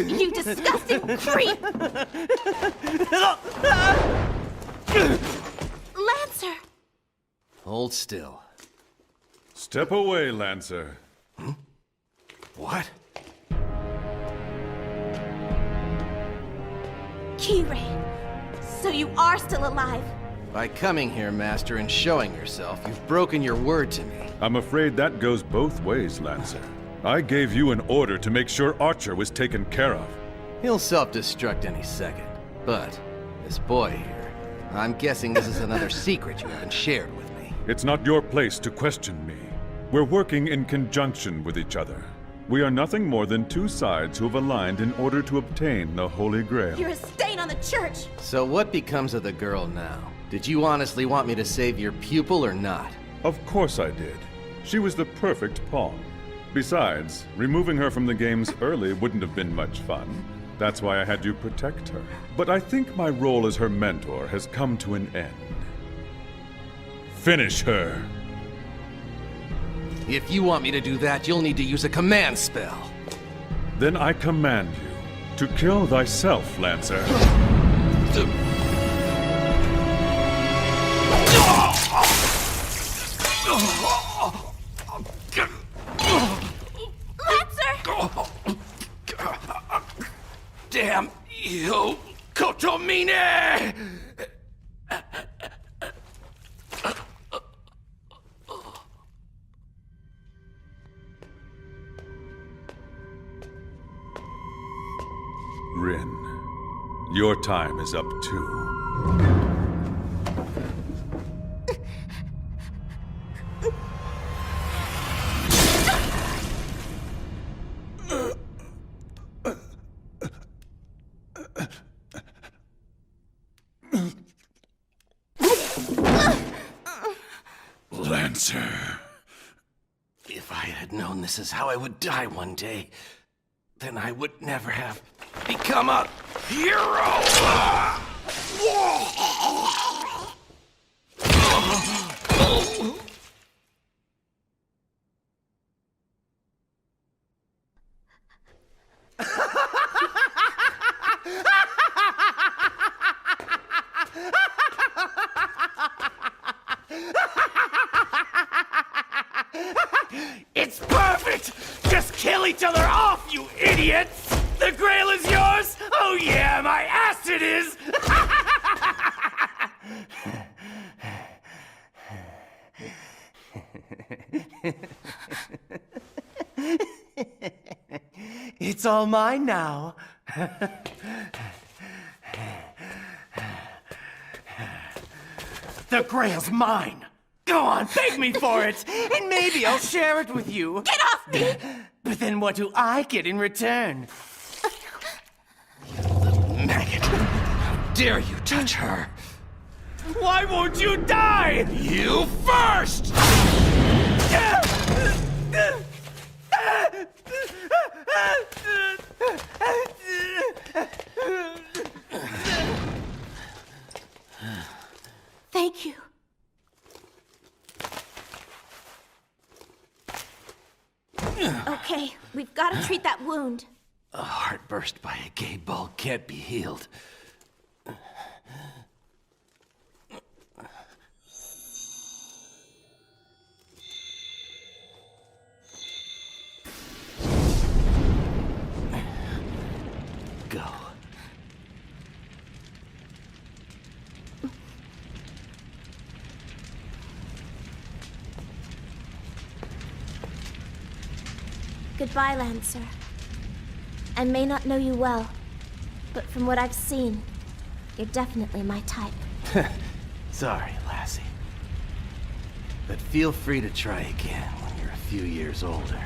You disgusting creep! Lancer! Hold still. Step away, Lancer. What? Key-Ray, so you are still alive. By coming here, Master, and showing yourself, you've broken your word to me. I'm afraid that goes both ways, Lancer. I gave you an order to make sure Archer was taken care of. He'll self-destruct any second. But, this boy here, I'm guessing this is another secret you haven't shared with me. It's not your place to question me. We're working in conjunction with each other. We are nothing more than two sides who have aligned in order to obtain the Holy Grail. You're a stain on the church! So what becomes of the girl now? Did you honestly want me to save your pupil or not? Of course I did. She was the perfect pawn. Besides, removing her from the games early wouldn't have been much fun. That's why I had you protect her. But I think my role as her mentor has come to an end. Finish her! If you want me to do that, you'll need to use a command spell. Then I command you to kill thyself, Lancer. Lancer! Damn you, Kotomine! Rin, your time is up too. Lancer. If I had known this is how I would die one day, then I would never have become a hero! It's perfect! Just kill each other off, you idiots! The Grail is yours? Oh yeah, my ass it is! It's all mine now. The Grail's mine! Go on, beg me for it, and maybe I'll share it with you. Get off me! But then what do I get in return? Maggot! How dare you touch her? Why won't you die? You first! Thank you. Okay, we've got to treat that wound. A heart burst by a gay ball can't be healed. Go. Goodbye, Lancer. I may not know you well, but from what I've seen, you're definitely my type. Sorry, lassie. But feel free to try again when you're a few years older.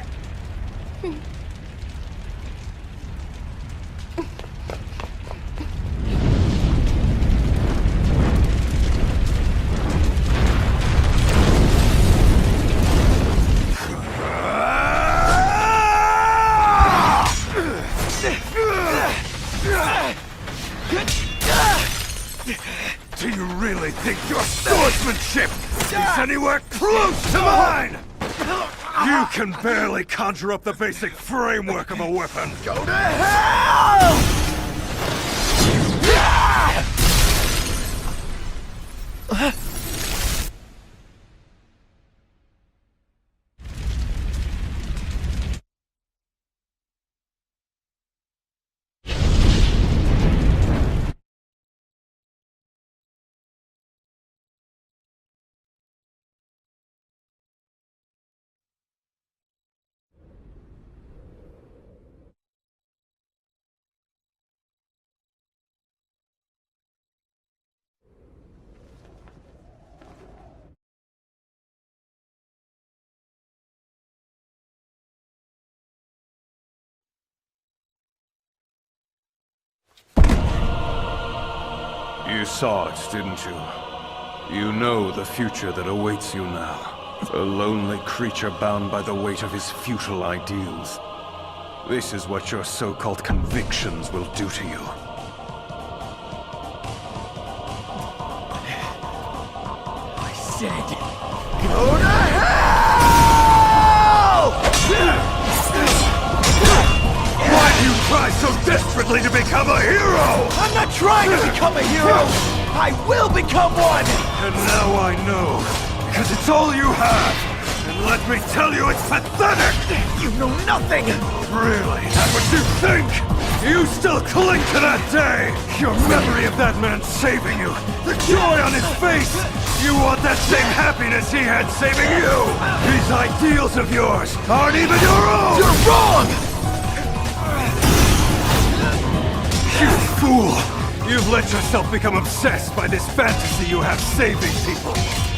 Do you really think your swordsmanship is anywhere close to mine? You You can barely conjure up the basic framework of a weapon. Go to hell! You saw it, didn't you? You know the future that awaits you now. A lonely creature bound by the weight of his futile ideals. This is what your so-called convictions will do to you. I said, go to hell! Why do you try so desperately to become a hero? I'm not trying to become a hero! I will become one! And now I know, because it's all you have. And let me tell you, it's pathetic! You know nothing! Really? That's what you think? You still cling to that day! Your memory of that man saving you, the joy on his face! You want that same happiness he had saving you! These ideals of yours aren't even your own! You're wrong! You fool! You've let yourself become obsessed by this fantasy you have saving people.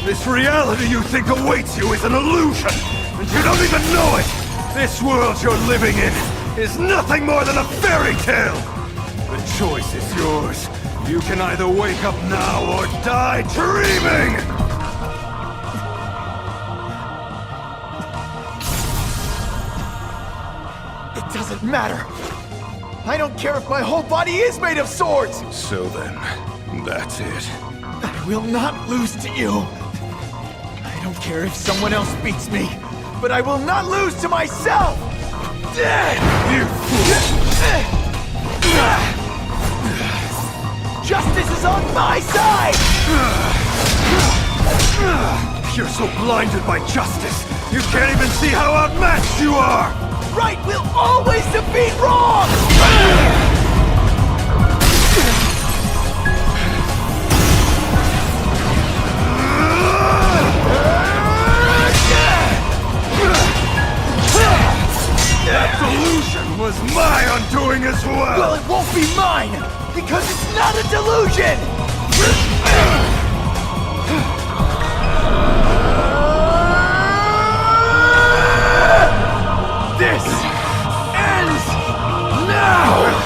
This reality you think awaits you is an illusion, and you don't even know it! This world you're living in is nothing more than a fairy tale! The choice is yours. You can either wake up now or die dreaming! It doesn't matter! I don't care if my whole body is made of swords! So then, that's it. I will not lose to you! I don't care if someone else beats me, but I will not lose to myself! You fool! Justice is on my side! You're so blinded by justice, you can't even see how outmatched you are! Right will always defeat wrong! That delusion was my undoing as well! Well, it won't be mine, because it's not a delusion! This ends now!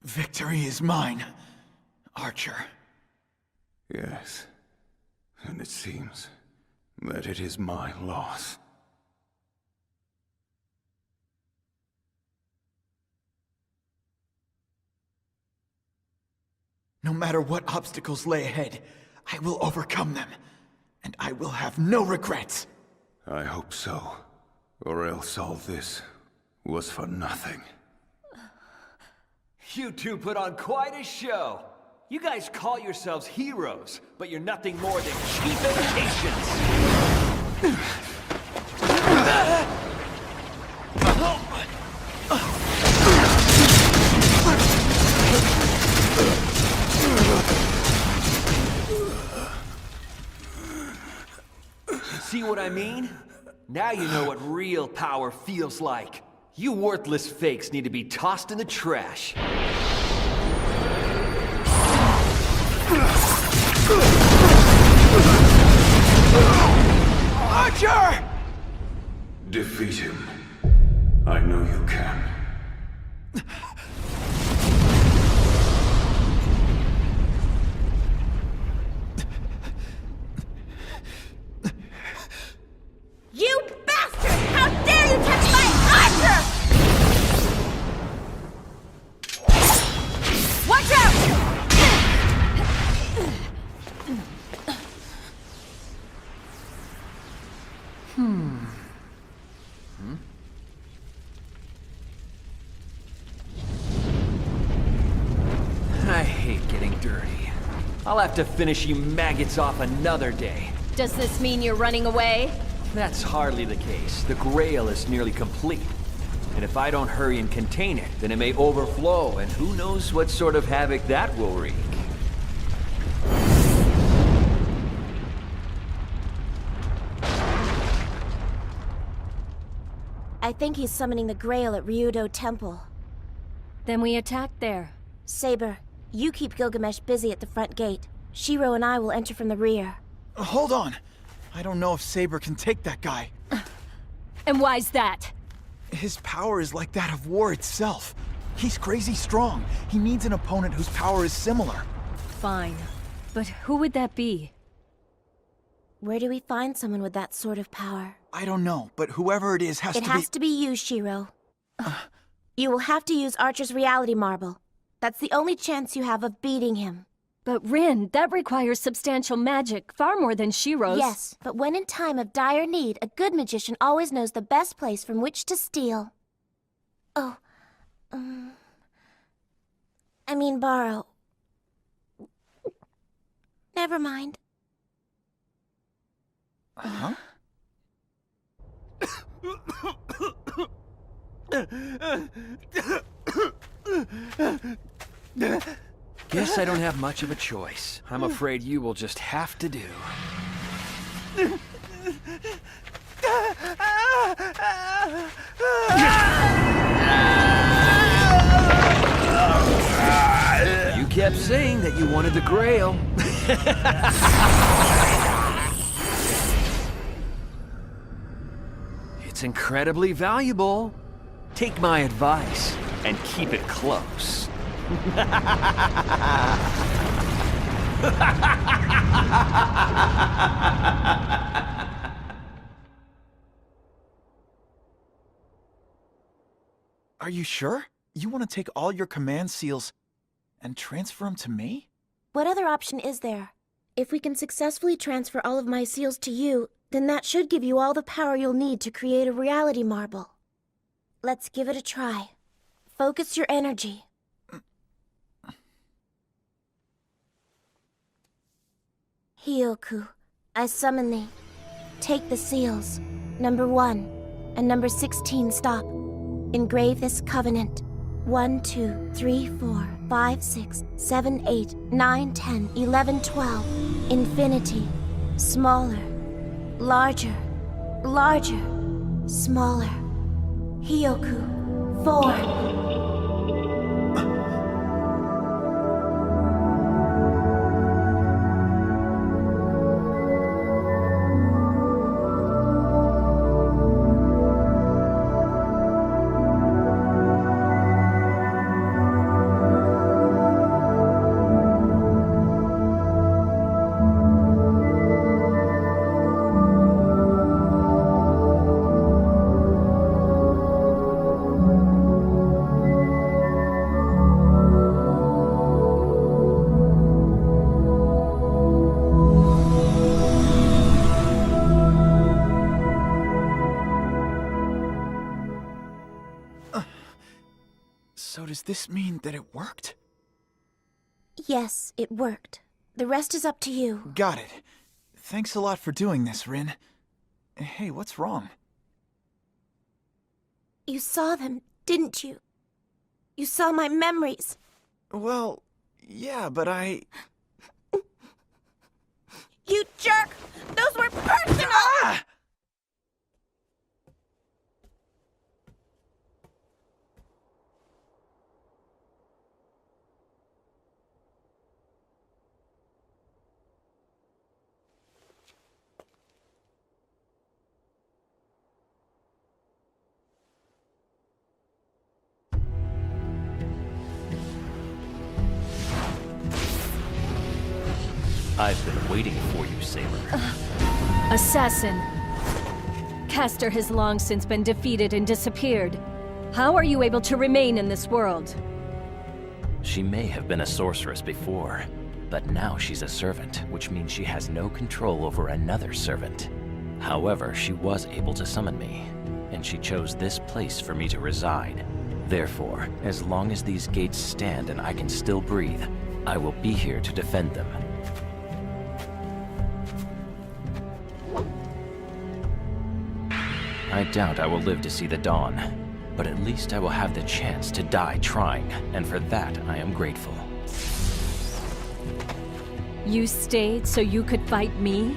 Victory is mine, Archer. Yes. And it seems that it is my loss. No matter what obstacles lay ahead, I will overcome them. And I will have no regrets. I hope so. Or else all this was for nothing. You two put on quite a show. You guys call yourselves heroes, but you're nothing more than cheap imitations. See what I mean? Now you know what real power feels like. You worthless fakes need to be tossed in the trash. Archer! Defeat him. I know you can. You I'll have to finish you maggots off another day. Does this mean you're running away? That's hardly the case. The Grail is nearly complete. And if I don't hurry and contain it, then it may overflow, and who knows what sort of havoc that will wreak. I think he's summoning the Grail at Ryudo Temple. Then we attack there. Saber, you keep Gilgamesh busy at the front gate. Shiro and I will enter from the rear. Hold on. I don't know if Saber can take that guy. And why's that? His power is like that of war itself. He's crazy strong. He needs an opponent whose power is similar. Fine. But who would that be? Where do we find someone with that sort of power? I don't know, but whoever it is has to be... It has to be you, Shiro. You will have to use Archer's reality marble. That's the only chance you have of beating him. But Rin, that requires substantial magic, far more than Shiro's. Yes, but when in time of dire need, a good magician always knows the best place from which to steal. Oh, I mean borrow. Never mind. Huh? Guess I don't have much of a choice. I'm afraid you will just have to do. You kept saying that you wanted the Grail. It's incredibly valuable. Take my advice and keep it close. Are you sure? You want to take all your command seals and transfer them to me? What other option is there? If we can successfully transfer all of my seals to you, then that should give you all the power you'll need to create a reality marble. Let's give it a try. Focus your energy. Hioku, I summon thee. Take the seals, number 1, and number 16 stop. Engrave this covenant. 1, 2, 3, 4, 5, 6, 7, 8, 9, 10, 11, 12. Infinity. Smaller. Larger. Larger. Smaller. Hioku. 4. So does this mean that it worked? Yes, it worked. The rest is up to you. Got it. Thanks a lot for doing this, Rin. Hey, what's wrong? You saw them, didn't you? You saw my memories. Well, yeah, but I... You jerk! Those were personal! Ah! I've been waiting for you, Saber. Assassin. Castor has long since been defeated and disappeared. How are you able to remain in this world? She may have been a sorceress before, but now she's a servant, which means she has no control over another servant. However, she was able to summon me, and she chose this place for me to reside. Therefore, as long as these gates stand and I can still breathe, I will be here to defend them. I doubt I will live to see the dawn. But at least I will have the chance to die trying, and for that I am grateful. You stayed so you could fight me?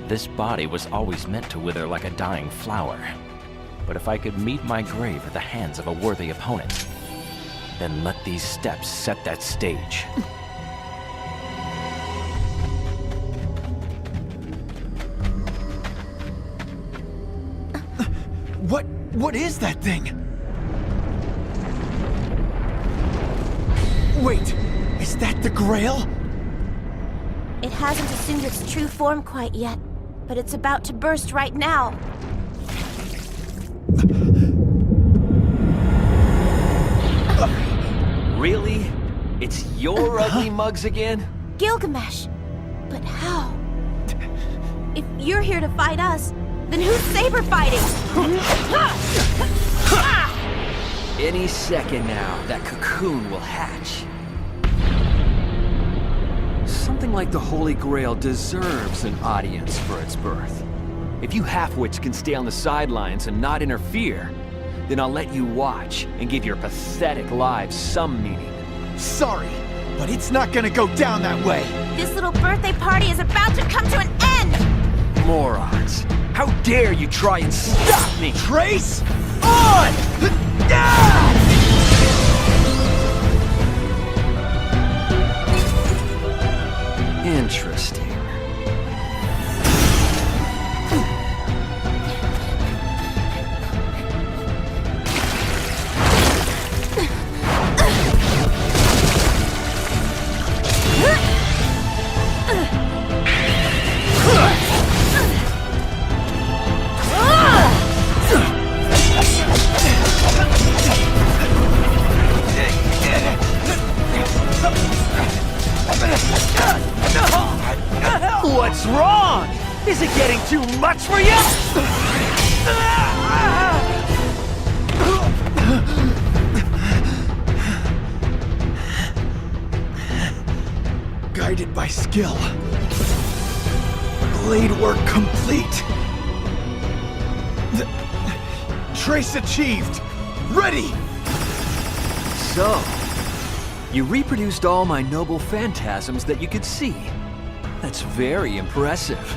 This body was always meant to wither like a dying flower. But if I could meet my grave at the hands of a worthy opponent, then let these steps set that stage. What is that thing? Wait, is that the Grail? It hasn't assumed its true form quite yet, but it's about to burst right now. Really? It's your ugly mugs again? Gilgamesh! But how? If you're here to fight us, then who's saber fighting? Any second now, that cocoon will hatch. Something like the Holy Grail deserves an audience for its birth. If you halfwits can stay on the sidelines and not interfere, then I'll let you watch and give your pathetic lives some meaning. Sorry, but it's not gonna go down that way. This little birthday party is about to come to an end! Morons! How dare you try and stop me! Trace on! Interesting. What's wrong? Is it getting too much for you? Guided by skill. Blade work complete. Trace achieved. Ready! So, you reproduced all my noble phantasms that you could see. That's very impressive.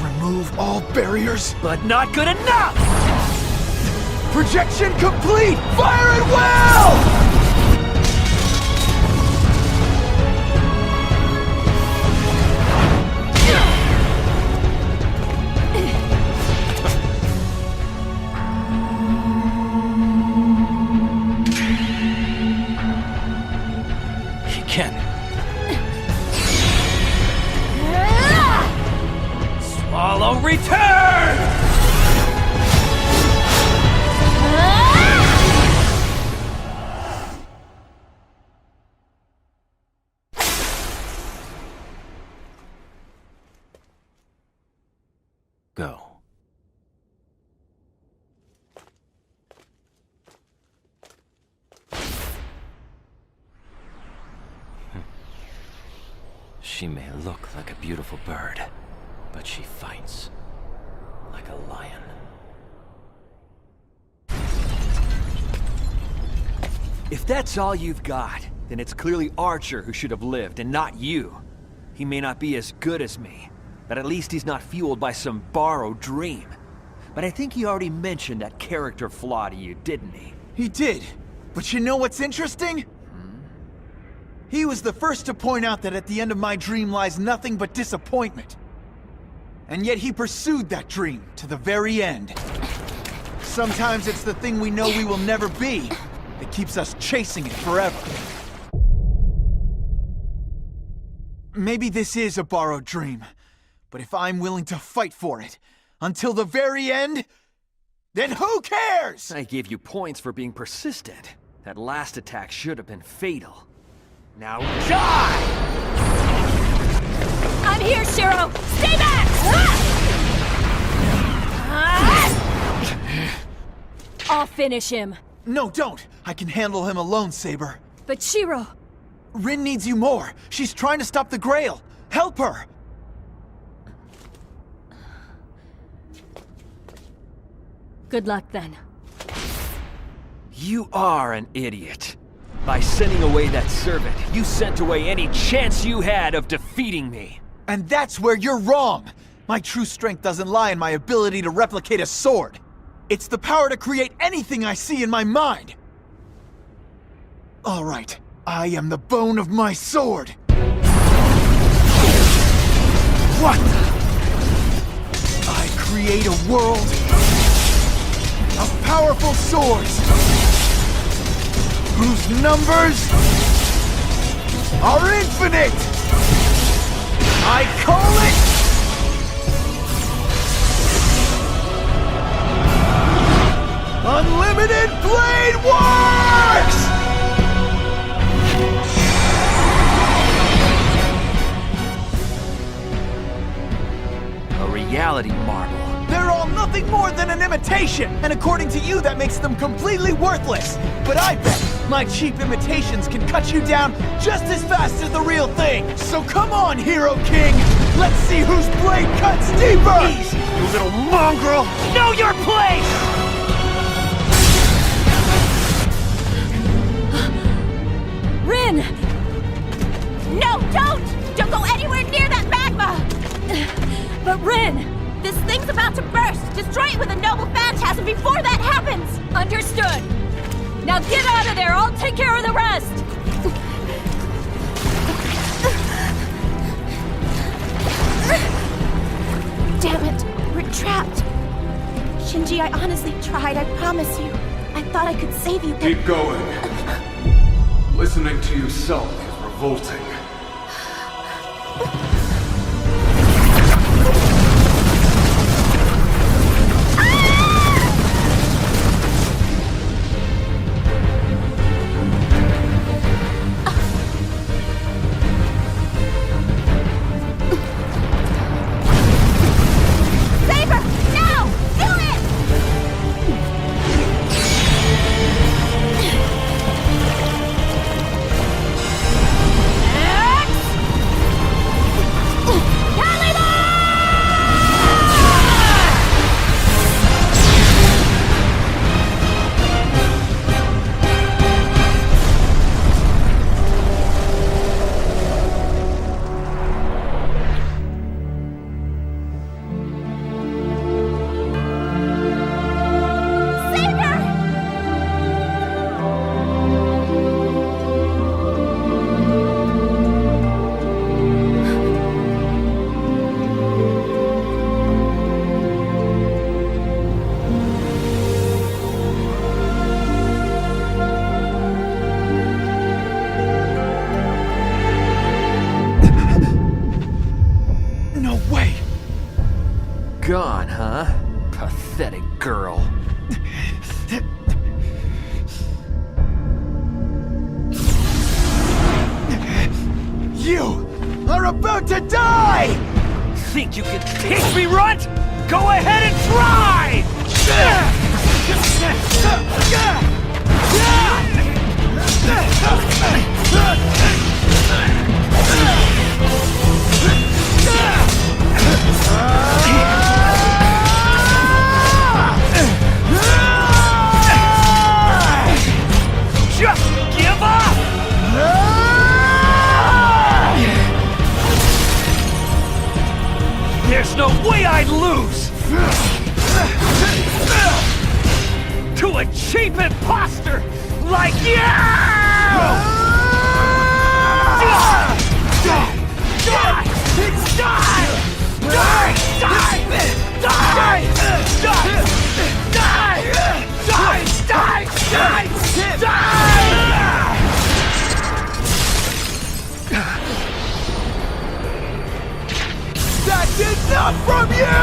Remove all barriers. But not good enough! Projection complete! Fire at will! Swallow return! Go. She may look like a beautiful bird, but she fights like a lion. If that's all you've got, then it's clearly Archer who should have lived, and not you. He may not be as good as me, but at least he's not fueled by some borrowed dream. But I think he already mentioned that character flaw to you, didn't he? He did. But you know what's interesting? He was the first to point out that at the end of my dream lies nothing but disappointment. And yet he pursued that dream to the very end. Sometimes it's the thing we know we will never be that keeps us chasing it forever. Maybe this is a borrowed dream, but if I'm willing to fight for it until the very end, then who cares? I gave you points for being persistent. That last attack should have been fatal. Now die! I'm here, Shiro! Stay back! I'll finish him. No, don't! I can handle him alone, Saber. But Shiro... Rin needs you more. She's trying to stop the Grail. Help her! Good luck then. You are an idiot. By sending away that servant, you sent away any chance you had of defeating me. And that's where you're wrong! My true strength doesn't lie in my ability to replicate a sword. It's the power to create anything I see in my mind! Alright, I am the bone of my sword! What the? I create a world of powerful swords, whose numbers are infinite! I call it... Unlimited Bladeworks! A reality marble. They're all nothing more than an imitation, and according to you, that makes them completely worthless. But I bet my cheap imitations can cut you down just as fast as the real thing. So come on, Hero King! Let's see whose blade cuts deeper! Easy, you little mongrel! Know your place! Rin! No, don't! Don't go anywhere near that magma! But Rin! This thing's about to burst! Destroy it with a noble phantasm before that happens! Understood! Now get out of there! I'll take care of the rest! Damn it! We're trapped! Shinji, I honestly tried, I promise you. I thought I could save you, but... Keep going. Listening to you sulk is revolting. Gone, huh? Pathetic girl. You are about to die! Think you can teach me, runt? Go ahead and try! Just give up! There's no way I'd lose! To a cheap imposter like you! Die! Die! Die! Die! Die! Die! Die! Die! That's enough from you!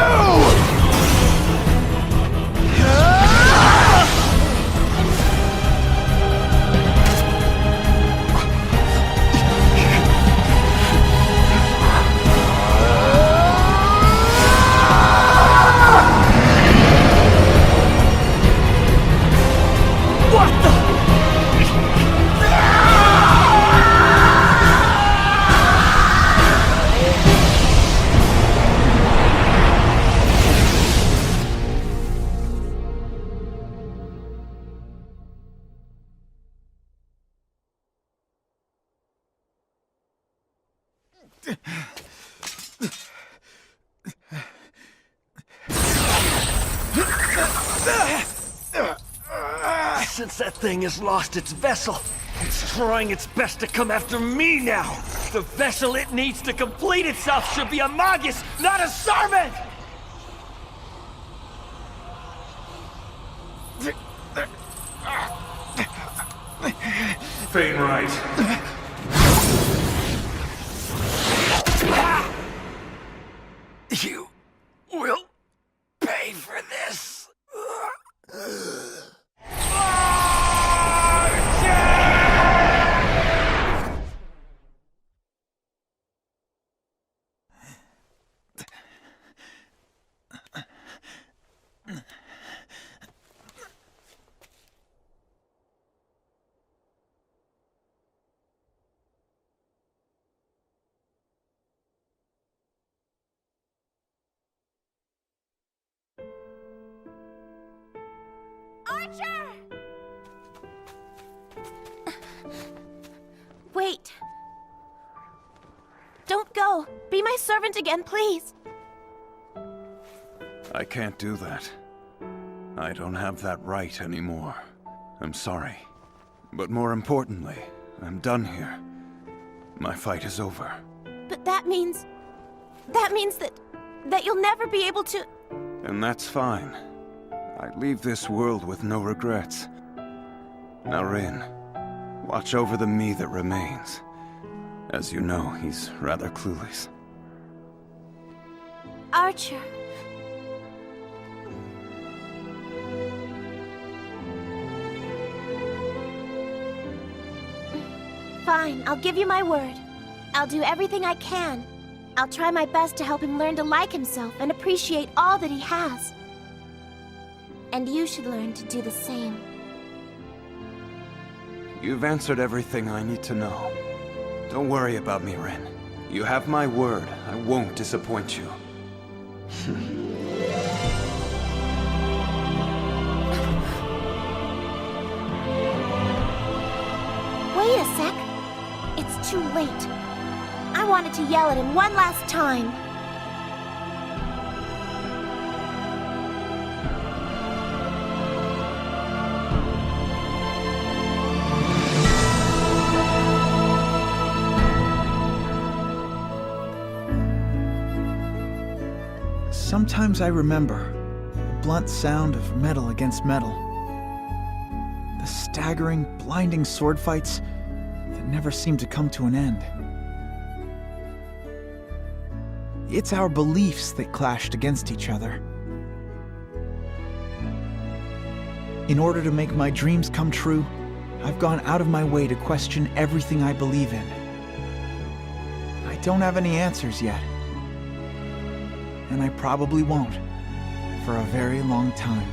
Since that thing has lost its vessel, it's trying its best to come after me now. The vessel it needs to complete itself should be a magus, not a servant! Fane right. You will pay for this. Archer! Wait. Don't go. Be my servant again, please. I can't do that. I don't have that right anymore. I'm sorry. But more importantly, I'm done here. My fight is over. But that means that you'll never be able to... And that's fine. I leave this world with no regrets. Now, Rin, watch over the me that remains. As you know, he's rather clueless. Archer. Fine, I'll give you my word. I'll do everything I can. I'll try my best to help him learn to like himself and appreciate all that he has. And you should learn to do the same. You've answered everything I need to know. Don't worry about me, Rin. You have my word. I won't disappoint you. Wait a sec. It's too late. I wanted to yell at him one last time. Sometimes I remember the blunt sound of metal against metal. The staggering, blinding sword fights that never seem to come to an end. It's our beliefs that clashed against each other. In order to make my dreams come true, I've gone out of my way to question everything I believe in. I don't have any answers yet. And I probably won't for a very long time.